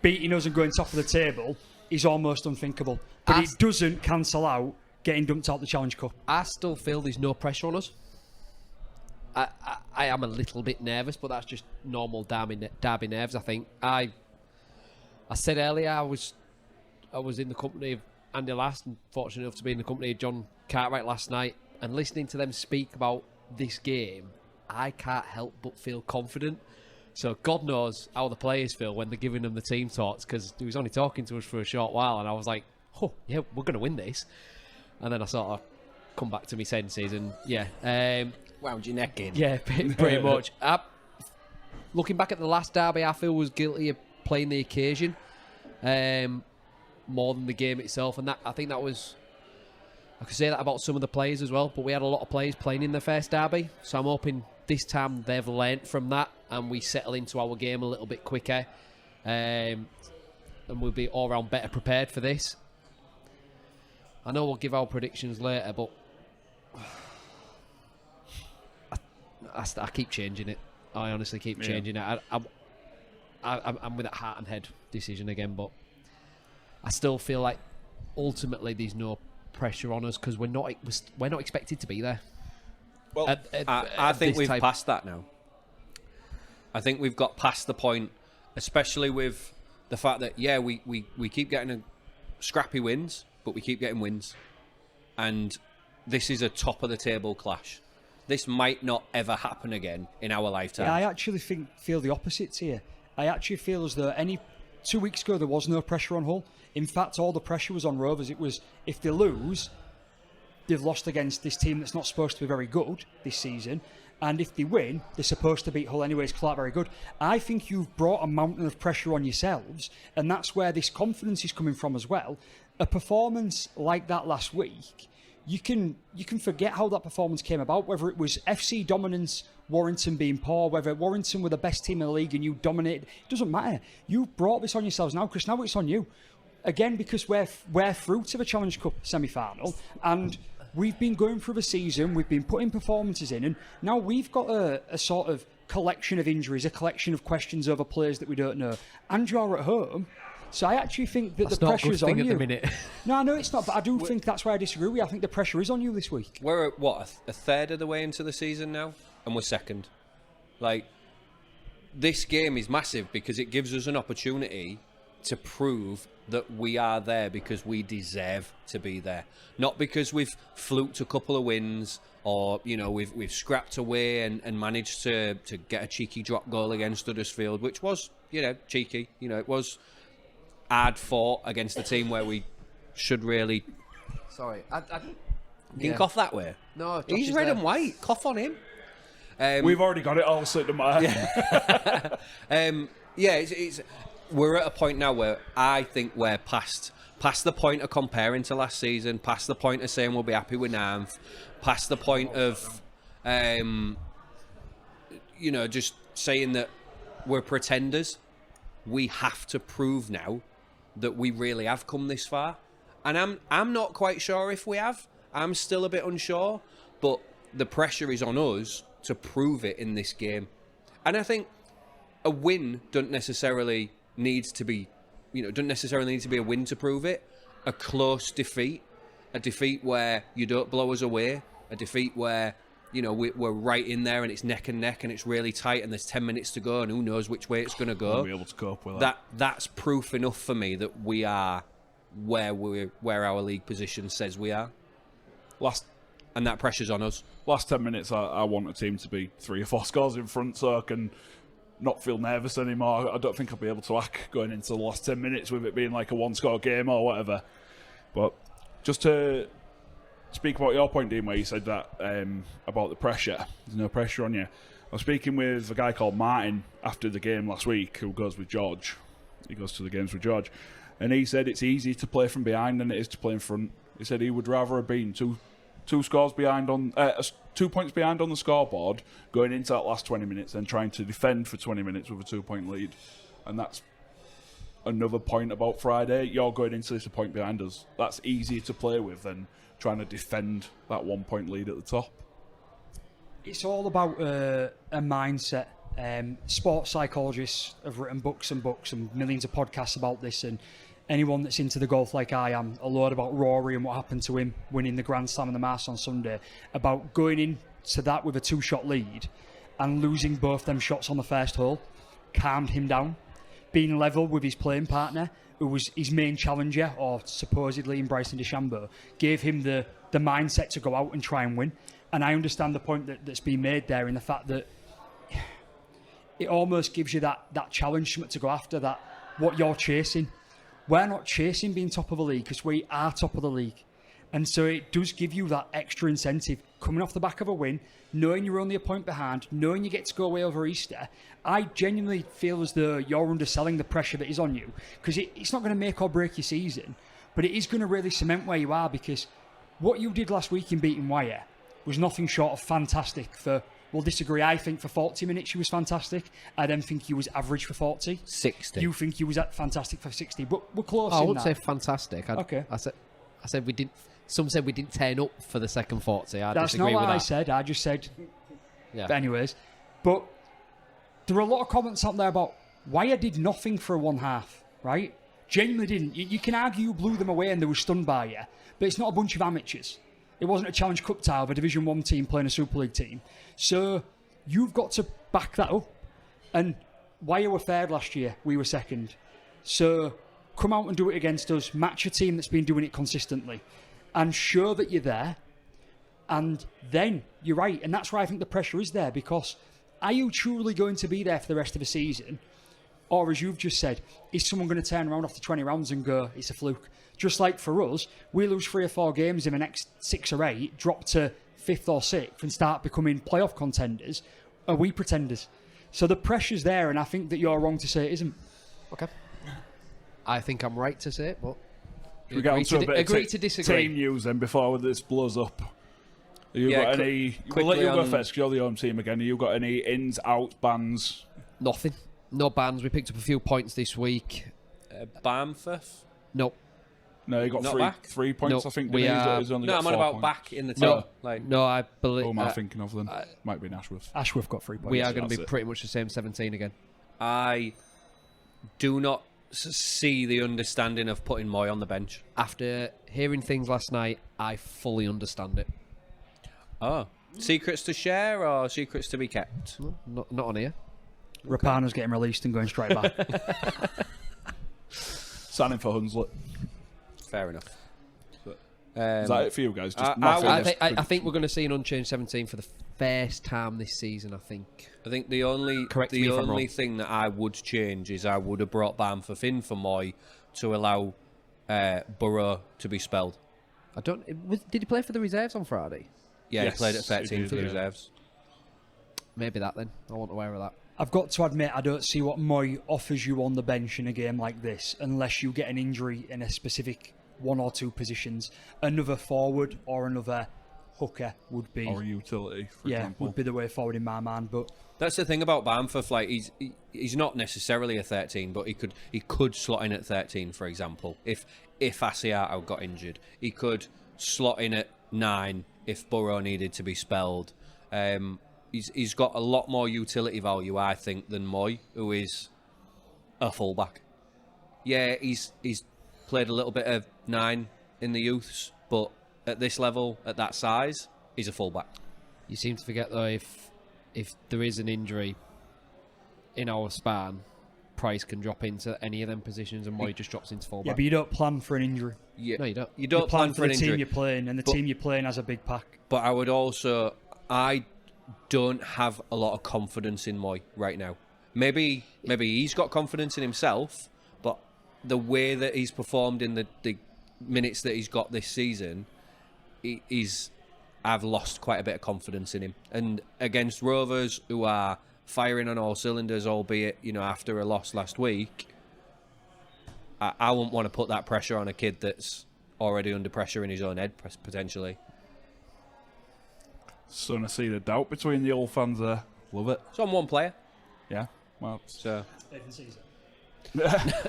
Speaker 4: beating us and going top of the table is almost unthinkable. But it doesn't cancel out getting dumped out the Challenge Cup.
Speaker 3: I still feel there's no pressure on us. I am a little bit nervous, but that's just normal derby nerves, I think. I said earlier I was in the company of Andy Last and fortunate enough to be in the company of John Cartwright last night, and listening to them speak about this game, I can't help but feel confident. So God knows how the players feel when they're giving them the team talks, because he was only talking to us for a short while and I was like, oh yeah, we're going to win this. And then I sort of come back to my senses and
Speaker 1: Wound your neck in.
Speaker 3: Yeah, pretty much. Looking back at the last derby, I feel was guilty of playing the occasion more than the game itself, and that I think that was. I could say that about some of the players as well, but we had a lot of players playing in the first derby, so I'm hoping this time they've learnt from that and we settle into our game a little bit quicker, and we'll be all round better prepared for this. I know we'll give our predictions later, but I keep changing it. I honestly keep changing it. I'm with that heart and head decision again, but I still feel like ultimately there's no pressure on us because we're not expected to be there.
Speaker 1: Well, I think we've passed that now. I think we've got past the point, especially with the fact that we keep getting scrappy wins, but we keep getting wins. And this is a top of the table clash. This might not ever happen again in our lifetime.
Speaker 4: Yeah, I actually feel the opposite here. I actually feel as though 2 weeks ago there was no pressure on Hull. In fact, all the pressure was on Rovers. It was, if they lose, they've lost against this team that's not supposed to be very good this season. And if they win, they're supposed to beat Hull anyways, Clark very good. I think you've brought a mountain of pressure on yourselves, and that's where this confidence is coming from as well. A performance like that last week, you can forget how that performance came about, whether it was FC dominance, Warrington being poor, whether Warrington were the best team in the league and you dominated. It doesn't matter. You brought this on yourselves now, because now it's on you. Again, because we're fruit of a Challenge Cup semi-final, and we've been going through the season, we've been putting performances in, and now we've got a sort of collection of injuries, a collection of questions over players that we don't know, and you're at home. So I actually think that
Speaker 3: That's
Speaker 4: the
Speaker 3: not a
Speaker 4: pressure
Speaker 3: good
Speaker 4: is on
Speaker 3: thing
Speaker 4: you.
Speaker 3: at the minute.
Speaker 4: No, it's not, but I do think that's where I disagree with you. I think the pressure is on you this week.
Speaker 1: We're at, what, a third of the way into the season now? And we're second. Like, this game is massive because it gives us an opportunity to prove that we are there because we deserve to be there. Not because we've fluked a couple of wins or, you know, we've scrapped away and managed to get a cheeky drop goal against Huddersfield, which was, you know, cheeky. You know, it was hard fought against a team where we should really...
Speaker 3: Sorry.
Speaker 1: You can cough that way.
Speaker 3: No, Josh
Speaker 1: he's
Speaker 3: is
Speaker 1: red
Speaker 3: there.
Speaker 1: and white. Cough on him.
Speaker 2: We've already got it all, so it doesn't matter.
Speaker 1: It's we're at a point now where I think we're past the point of comparing to last season, past the point of saying we'll be happy with ninth, past the point of just saying that we're pretenders. We have to prove now that we really have come this far, and I'm not quite sure if we have. I'm still a bit unsure, but the pressure is on us to prove it in this game. And I think a win doesn't necessarily need to be a win to prove it. A close defeat, a defeat where you don't blow us away, a defeat where, you know, we're right in there and it's neck and neck and it's really tight and there's 10 minutes to go and who knows which way it's going to go.
Speaker 2: We'll be able to cope with that.
Speaker 1: That's proof enough for me that we are where our league position says we are. And that pressure's on us.
Speaker 2: Last 10 minutes, I want a team to be 3 or 4 scores in front so I can not feel nervous anymore. I don't think I'll be able to act going into the last 10 minutes with it being like a 1-score game or whatever. But just to speak about your point, Dean, where you said that about the pressure. There's no pressure on you. I was speaking with a guy called Martin after the game last week who goes with George. He goes to the games with George. And he said it's easier to play from behind than it is to play in front. He said he would rather have been two scores behind on 2 points behind on the scoreboard going into that last 20 minutes and trying to defend for 20 minutes with a 2-point lead. And that's another point about Friday. You're going into this a point behind us. That's easier to play with than trying to defend that 1-point lead at the top.
Speaker 4: It's all about a mindset. Sports psychologists have written books and books and millions of podcasts about this, and anyone that's into the golf like I am, a lot about Rory and what happened to him winning the Grand Slam and the Masters on Sunday, about going into that with a 2-shot lead and losing both them shots on the first hole, calmed him down. Being level with his playing partner, who was his main challenger, or supposedly in Bryson DeChambeau, gave him the mindset to go out and try and win. And I understand the point that's been made there in the fact that it almost gives you that challenge, something to go after, that what you're chasing. We're not chasing being top of the league because we are top of the league. And so it does give you that extra incentive coming off the back of a win, knowing you're only a point behind, knowing you get to go away over Easter. I genuinely feel as though you're underselling the pressure that is on you, because it's not going to make or break your season, but it is going to really cement where you are, because what you did last week in beating Wire was nothing short of fantastic for... We'll disagree. I think for 40 minutes you was fantastic. I then think you was average for 40.
Speaker 1: 60.
Speaker 4: You think you was fantastic for 60, but we're close.
Speaker 3: I
Speaker 4: in
Speaker 3: wouldn't
Speaker 4: that.
Speaker 3: say fantastic.
Speaker 4: Okay.
Speaker 3: I said we didn't. Some said we didn't turn up for the second 40. I
Speaker 4: That's
Speaker 3: disagree
Speaker 4: not what
Speaker 3: with
Speaker 4: I
Speaker 3: that.
Speaker 4: said. I just said.
Speaker 3: Yeah.
Speaker 4: But anyways, but there are a lot of comments out there about Wire did nothing for a 1 half, right? Genuinely didn't. You can argue you blew them away and they were stunned by you, but it's not a bunch of amateurs. It wasn't a Challenge Cup tie of a Division 1 team playing a Super League team. So you've got to back that up. And Wire were third last year, we were second. So come out and do it against us, match a team that's been doing it consistently, and show that you're there. And then you're right, and that's why I think the pressure is there, because are you truly going to be there for the rest of the season? Or, as you've just said, is someone going to turn around after 20 rounds and go, it's a fluke? Just like for us, we lose 3 or 4 games in the next 6 or 8, drop to 5th or 6th and start becoming playoff contenders. Are we pretenders? So the pressure's there, and I think that you're wrong to say it isn't.
Speaker 3: Okay. I think I'm right to say it, but
Speaker 2: We get on to a bit
Speaker 3: agree
Speaker 2: of
Speaker 3: to disagree.
Speaker 2: team news then before this blows up. Have you got any? We'll let you go first because you're the home team again. Have you got any ins, outs, bans?
Speaker 3: Nothing. No bans. We picked up a few points this week.
Speaker 1: Bamford?
Speaker 3: No.
Speaker 2: No, you got
Speaker 1: Not back?
Speaker 2: 3 points.
Speaker 3: No,
Speaker 2: I think.
Speaker 3: we
Speaker 2: He's
Speaker 3: are-
Speaker 2: only
Speaker 1: No,
Speaker 2: got
Speaker 1: I'm on
Speaker 2: 4
Speaker 1: about
Speaker 2: points.
Speaker 1: back in the team.
Speaker 3: No.
Speaker 1: Like,
Speaker 3: No, I believe
Speaker 2: Who am I thinking of then? Might be Ashworth.
Speaker 4: Ashworth got 3 points.
Speaker 3: we are going to
Speaker 2: that's
Speaker 3: be
Speaker 2: it.
Speaker 3: pretty much the same 17 again.
Speaker 1: I do not see the understanding of putting Moy on the bench.
Speaker 3: After hearing things last night, I fully understand it.
Speaker 1: Oh. Secrets to share or secrets to be kept?
Speaker 3: No, not on here.
Speaker 4: Rapana's getting released and going straight back.
Speaker 2: Signing for Hunslet.
Speaker 1: Fair enough.
Speaker 2: Is that it for you guys? Just
Speaker 1: I
Speaker 2: nothing
Speaker 1: would-
Speaker 2: else?
Speaker 3: I think we're going to see an unchanged 17 for the first time this season, I think.
Speaker 1: I think the only
Speaker 3: Correct me if I'm wrong.
Speaker 1: thing that I would change is I would have brought Bamford in for Moy to allow Burrow to be spelled.
Speaker 3: Did he play for the reserves on Friday?
Speaker 1: Yeah,
Speaker 2: Yes,
Speaker 1: he played at
Speaker 2: he
Speaker 1: 13
Speaker 2: did,
Speaker 1: for the
Speaker 2: yeah.
Speaker 1: reserves.
Speaker 3: Maybe that then. I wasn't aware of that.
Speaker 4: I've got to admit, I don't see what Moy offers you on the bench in a game like this, unless you get an injury in a specific 1 or 2 positions. Another forward or another hooker would be,
Speaker 2: Or a utility, for example.
Speaker 4: would be the way forward in my mind. But
Speaker 1: That's the thing about Bamford. Like he's not necessarily a 13, but he could slot in at 13, for example. If Asiato got injured, he could slot in at 9 if Burrow needed to be spelled. He's got a lot more utility value, I think, than Moy, who is a fullback. Yeah, he's played a little bit of 9 in the youths, but at this level, at that size, he's a fullback.
Speaker 3: You seem to forget, though, if there is an injury in our span, Price can drop into any of them positions and Moy just drops into
Speaker 4: yeah,
Speaker 3: fullback.
Speaker 4: but you don't plan for an injury.
Speaker 1: Yeah,
Speaker 3: No, you don't.
Speaker 1: You don't
Speaker 4: You
Speaker 1: plan for an
Speaker 4: the team
Speaker 1: injury.
Speaker 4: you're playing, and the team you're playing has a big pack.
Speaker 1: But I would also, I don't have a lot of confidence in Moy right now. Maybe he's got confidence in himself, but the way that he's performed in the minutes that he's got this season, I've lost quite a bit of confidence in him. And against Rovers, who are firing on all cylinders, albeit after a loss last week, I wouldn't want to put that pressure on a kid that's already under pressure in his own head, potentially.
Speaker 2: Starting to see the doubt between the old fans there. Love it.
Speaker 1: It's on one player.
Speaker 2: Yeah. Well,
Speaker 1: So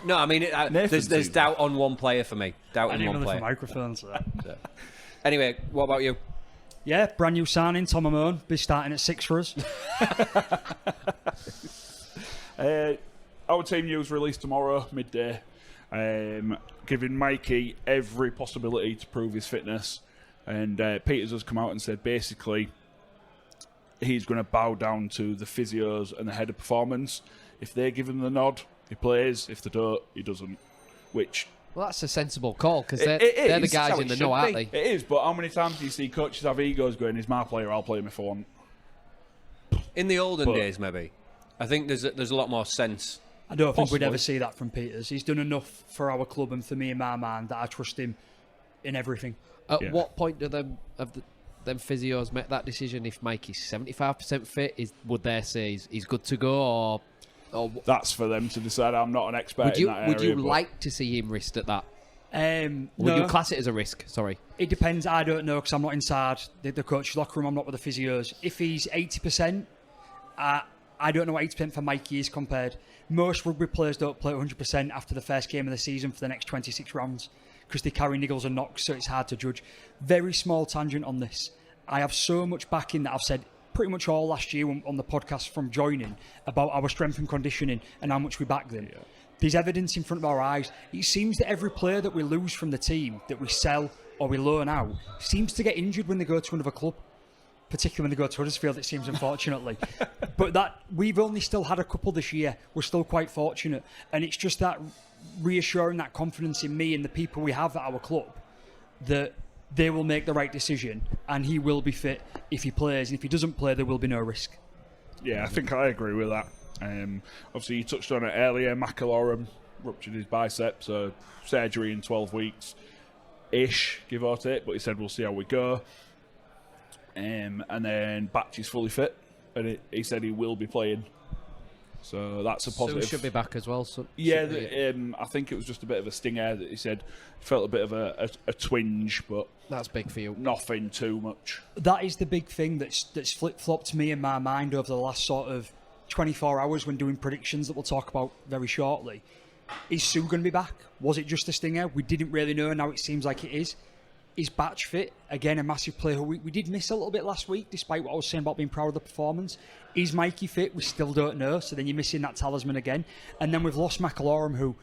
Speaker 1: no, I mean there's doubt on one player for me. Doubt on one player.
Speaker 4: microphones.
Speaker 1: So. Anyway, what about you?
Speaker 4: Yeah, brand new signing, Tom Amone, be starting at 6 for us.
Speaker 2: Our team news released tomorrow, midday, giving Mikey every possibility to prove his fitness. And Peters has come out and said basically he's going to bow down to the physios and the head of performance. If they give him the nod, he plays. If they don't, he doesn't. Which...
Speaker 3: Well, that's a sensible call because they're the
Speaker 1: is.
Speaker 3: guys
Speaker 1: That's how
Speaker 3: in the
Speaker 1: it
Speaker 3: know,
Speaker 1: should
Speaker 3: aren't
Speaker 1: be.
Speaker 3: they?
Speaker 2: It is, but how many times do you see coaches have egos going, he's my player, I'll play him if I want?
Speaker 1: In the olden
Speaker 2: But-
Speaker 1: days, maybe. I think there's a lot more sense.
Speaker 4: I don't think we'd
Speaker 2: Possibly.
Speaker 4: ever see that from Peters. He's done enough for our club and for me in my mind that I trust him in everything.
Speaker 3: At
Speaker 2: Yeah.
Speaker 3: what point do them physios make that decision? If Mikey's 75% fit, would they say he's good to go, or
Speaker 2: That's for them to decide. I'm not an expert
Speaker 3: would you
Speaker 2: in that area.
Speaker 3: would you
Speaker 2: but
Speaker 3: like to see him risked at that? Would
Speaker 4: No,
Speaker 3: you class it as a risk? Sorry.
Speaker 4: it depends. I don't know because I'm not inside the coach's locker room. I'm not with the physios. If he's 80%, I don't know what 80% for Mikey is compared. Most rugby players don't play 100% after the first game of the season for the next 26 rounds because they carry niggles and knocks, so it's hard to judge. Very small tangent on this. I have so much backing that I've said pretty much all last year on the podcast from joining about our strength and conditioning and how much we back them. Yeah. There's evidence in front of our eyes. It seems that every player that we lose from the team, that we sell or we loan out, seems to get injured when they go to another club. Particularly when they go to Huddersfield, it seems, unfortunately. But that we've only still had a couple this year. We're still quite fortunate. And it's just that reassuring that confidence in me and the people we have at our club that they will make the right decision and he will be fit if he plays. And if he doesn't play, there will be no risk.
Speaker 2: Yeah, I think I agree with that. Obviously, you touched on it earlier. McIllorum ruptured his bicep, so surgery in 12 weeks ish, give or take. But he said we'll see how we go. And then Batch is fully fit, and he said he will be playing. So that's a positive.
Speaker 3: Sue should be back as well. So
Speaker 2: yeah, I think it was just a bit of a stinger that he said felt a bit of a twinge, but
Speaker 3: that's big for you.
Speaker 2: Nothing too much.
Speaker 4: That is the big thing that's flip-flopped me in my mind over the last sort of 24 hours when doing predictions that we'll talk about very shortly. Is Sue going to be back? Was it just a stinger? We didn't really know. Now it seems like it is. Is Batch fit? Again, a massive player who we did miss a little bit last week, despite what I was saying about being proud of the performance. Is Mikey fit? We still don't know. So then you're missing that talisman again. And then we've lost McIllorum, who,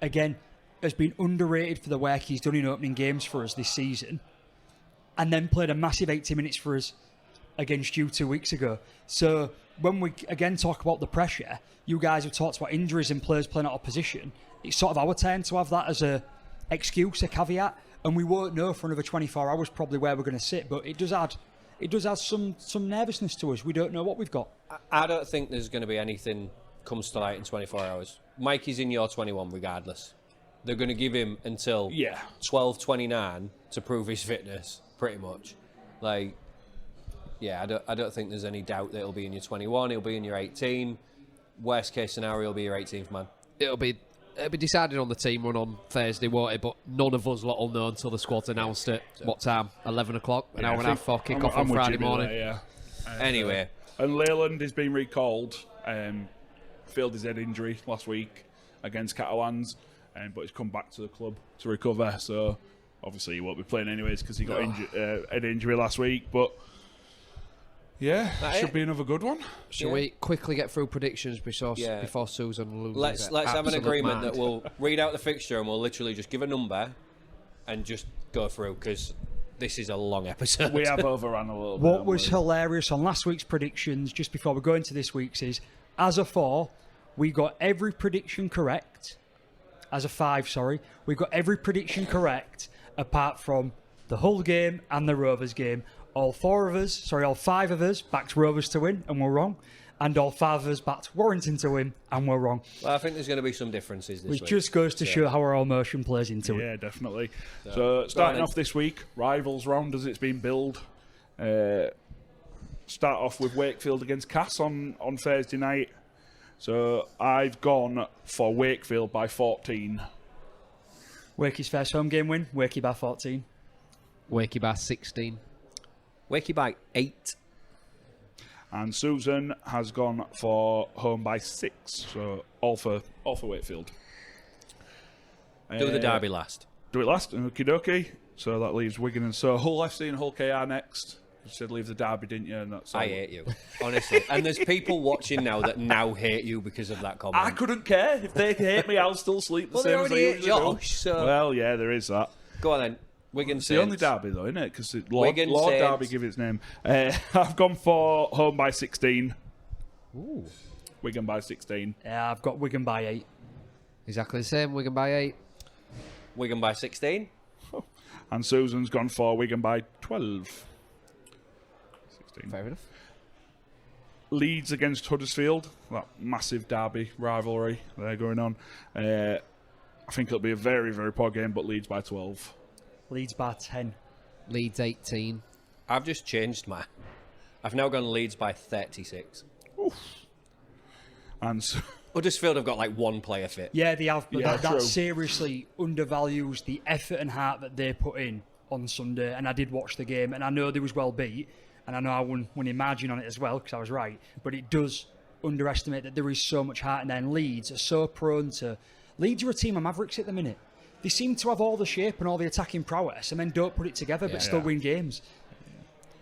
Speaker 4: again, has been underrated for the work he's done in opening games for us this season. And then played a massive 80 minutes for us against you 2 weeks ago. So when we, again, talk about the pressure, you guys have talked about injuries and players playing out of position. It's sort of our turn to have that as a excuse, a caveat. And we won't know for another 24 hours probably where we're going to sit, but it does add some nervousness to us. We don't know what we've got.
Speaker 1: I don't think there's going to be anything comes to light in 24 hours. Mikey's in your 21 regardless. They're going to give him until 12:29 to prove his fitness, pretty much. Like, yeah, I don't think there's any doubt that he'll be in your 21. He'll be in your 18. Worst case scenario, he'll be your 18th man.
Speaker 3: It'll be decided on the team run on Thursday, won't it? But none of us lot will know until the squad's announced at what time? 11 o'clock? An hour and a half for kick-off on Friday morning.
Speaker 1: Anyway.
Speaker 2: And Leyland has been recalled. Failed his head injury last week against Catalans, but he's come back to the club to recover. So obviously he won't be playing anyways because he got head injury last week. But yeah, should be another good one.
Speaker 3: Shall we quickly get through predictions before Susan loses?
Speaker 1: Let's have an agreement that we'll read out the fixture and we'll literally just give a number and just go through because this is a long episode.
Speaker 2: We have overrun a little bit.
Speaker 4: What was hilarious on last week's predictions, just before we go into this week's, is as a 4, we got every prediction correct. As a 5, sorry, we got every prediction correct apart from the Hull game and the Rovers game. All 5 of us backed Rovers to win, and we're wrong. And all 5 of us backed Warrington to win, and we're wrong.
Speaker 1: Well, I think there's going to be some differences this week.
Speaker 4: Which just goes to show how our emotion plays into it.
Speaker 2: Yeah, definitely. So starting off this week, rivals round as it's been billed. Start off with Wakefield against Cass on Thursday night. So I've gone for Wakefield by 14.
Speaker 4: Wakey's first home game win, Wakey by 14.
Speaker 3: Wakey by 16.
Speaker 1: Wakey by 8.
Speaker 2: And Susan has gone for home by 6. So all for Wakefield.
Speaker 1: Do the derby last.
Speaker 2: Do it last. Okie dokie. So that leaves Wigan and Hull FC and Hull KR next. You said leave the derby, didn't you? And that's
Speaker 1: I hate you, honestly. And there's people watching now that now hate you because of that comment.
Speaker 2: I couldn't care. If they hate me, I'll still sleep the same as I usually
Speaker 1: Josh,
Speaker 2: do.
Speaker 1: so...
Speaker 2: Well, yeah, there is that.
Speaker 1: Go on then. Wigan
Speaker 2: It's
Speaker 1: Saints.
Speaker 2: the only derby, though, isn't it? Because Lord
Speaker 1: Saints.
Speaker 2: Derby give its name. I've gone for home by 16.
Speaker 3: Ooh.
Speaker 2: Wigan by 16.
Speaker 4: Yeah, I've got Wigan by 8.
Speaker 3: Exactly the same. Wigan by 8.
Speaker 1: Wigan by 16.
Speaker 2: And Susan's gone for Wigan by 12. 16.
Speaker 3: Fair enough.
Speaker 2: Leeds against Huddersfield. That massive derby rivalry they're going on. I think it'll be a very, very poor game, but Leeds by 12.
Speaker 4: Leeds by 10.
Speaker 3: Leeds 18.
Speaker 1: I've just changed mine. I've now gone Leeds by 36.
Speaker 2: Oof. And
Speaker 1: Huddersfield have got like one player fit.
Speaker 4: Yeah, they have, but
Speaker 2: Yeah,
Speaker 4: that
Speaker 2: true.
Speaker 4: seriously undervalues the effort and heart that they put in on Sunday. And I did watch the game, and I know they was well beat, and I know I won a margin on it as well because I was right. But it does underestimate that there is so much heart in there. And Leeds are so prone to. Leeds are a team of Mavericks at the minute. They seem to have all the shape and all the attacking prowess, and then don't put it together, but still win games.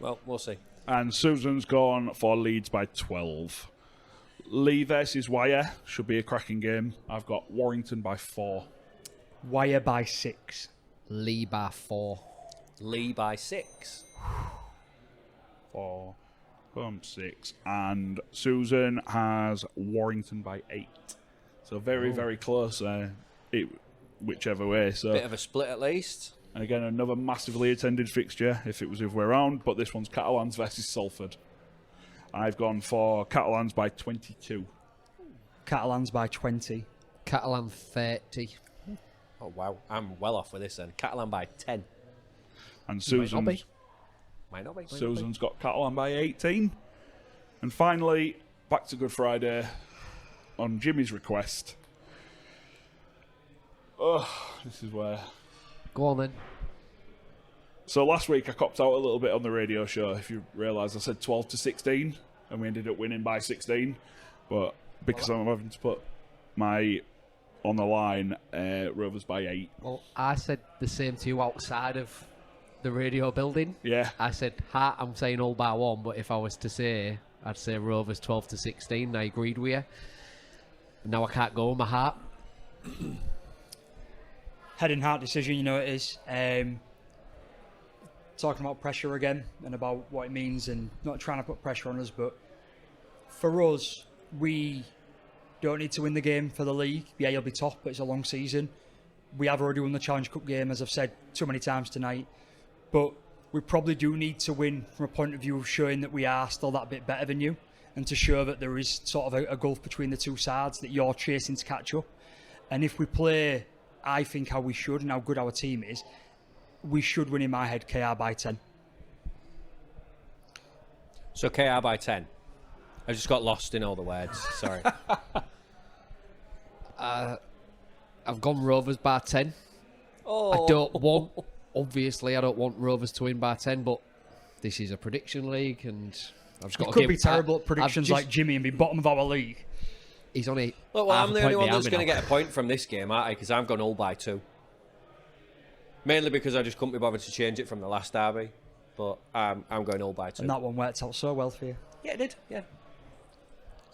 Speaker 1: Well, we'll see.
Speaker 2: And Susan's gone for Leeds by 12. Lee versus Wire should be a cracking game. I've got Warrington by 4.
Speaker 4: Wire by 6.
Speaker 3: Lee by 4.
Speaker 1: Lee by 6.
Speaker 2: 4. Home 6. And Susan has Warrington by 8. So very, very close. whichever way. So
Speaker 1: Bit of a split at least.
Speaker 2: and again, another massively attended fixture if it was the other way around, but this one's Catalans versus Salford. I've gone for Catalans by 22.
Speaker 4: Catalans by 20.
Speaker 3: Catalan 30.
Speaker 1: Oh, wow. I'm well off with this then. Catalan by 10.
Speaker 2: And
Speaker 3: Might not be.
Speaker 1: Might not be.
Speaker 2: Susan's got Catalan by 18. And finally, back to Good Friday on Jimmy's request. Oh, this is where...
Speaker 3: Go on then.
Speaker 2: So last week I copped out a little bit on the radio show. If you realise, I said 12 to 16, and we ended up winning by 16. But because I'm having to put my on the line, Rovers by 8.
Speaker 3: Well, I said the same to you outside of the radio building.
Speaker 2: Yeah.
Speaker 3: I said, I'm saying all by 1, but if I was to say, I'd say Rovers 12 to 16. I agreed with you. Now I can't go with my heart.
Speaker 4: Head and heart decision, you know it is. Talking about pressure again and about what it means and not trying to put pressure on us, but for us, we don't need to win the game for the league. Yeah, you'll be top, but it's a long season. We have already won the Challenge Cup game, as I've said too many times tonight, but we probably do need to win from a point of view of showing that we are still that bit better than you and to show that there is sort of a gulf between the two sides that you're chasing to catch up. And if we play, I think, how we should and how good our team is, we should win in my head KR by 10.
Speaker 1: So KR by 10. I just got lost in all the words. Sorry.
Speaker 3: I've gone Rovers by 10.
Speaker 1: Oh.
Speaker 3: I don't want Rovers to win by 10, but this is a prediction league, and I've just got
Speaker 4: You
Speaker 3: to
Speaker 4: could be terrible at predictions like Jimmy and be bottom of our league.
Speaker 3: He's on it.
Speaker 1: Look, well, I'm the only one that's going to get a point from this game, aren't I? Because I've gone all by 2. Mainly because I just couldn't be bothered to change it from the last derby. But I'm going all by 2.
Speaker 4: And that one worked out so well for you.
Speaker 1: Yeah, it did. Yeah.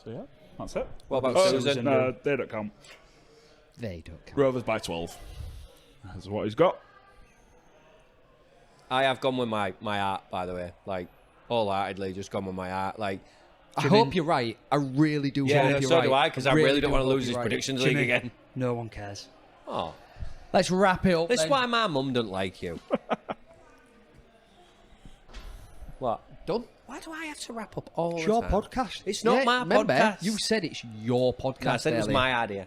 Speaker 2: So yeah, that's it.
Speaker 1: What about Susan?
Speaker 2: No, they don't count.
Speaker 3: They don't count.
Speaker 2: Rovers by 12. That's what he's got.
Speaker 1: I have gone with my heart, by the way. Like, wholeheartedly just gone with my heart. Like,
Speaker 3: I hope you're right. I really do
Speaker 1: yeah,
Speaker 3: hope you're
Speaker 1: so
Speaker 3: right.
Speaker 1: do I, because I really don't want to
Speaker 3: hope
Speaker 1: lose
Speaker 3: you're
Speaker 1: this
Speaker 3: right.
Speaker 1: predictions
Speaker 4: Jimmy,
Speaker 1: league again.
Speaker 4: No one cares.
Speaker 1: Oh.
Speaker 3: Let's wrap it up
Speaker 1: This is
Speaker 3: then.
Speaker 1: why my mum doesn't like you. What?
Speaker 3: Done?
Speaker 1: Why do I have to wrap up all
Speaker 4: It's
Speaker 1: the
Speaker 4: your
Speaker 1: time?
Speaker 4: podcast.
Speaker 1: It's not
Speaker 3: Yeah,
Speaker 1: my
Speaker 3: remember,
Speaker 1: podcast.
Speaker 3: You said it's your podcast.
Speaker 1: No, I said it was
Speaker 3: earlier.
Speaker 1: my idea.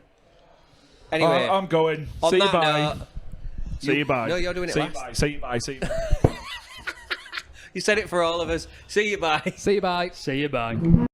Speaker 1: Anyway,
Speaker 2: I'm going.
Speaker 1: on
Speaker 2: See you
Speaker 1: that
Speaker 2: bye.
Speaker 1: note,
Speaker 2: See you bye.
Speaker 1: No, you're doing it
Speaker 2: See you
Speaker 1: last.
Speaker 2: bye. See you bye. See you bye.
Speaker 1: You said it for all of us. See you, bye.
Speaker 3: See you, bye.
Speaker 4: See you, bye.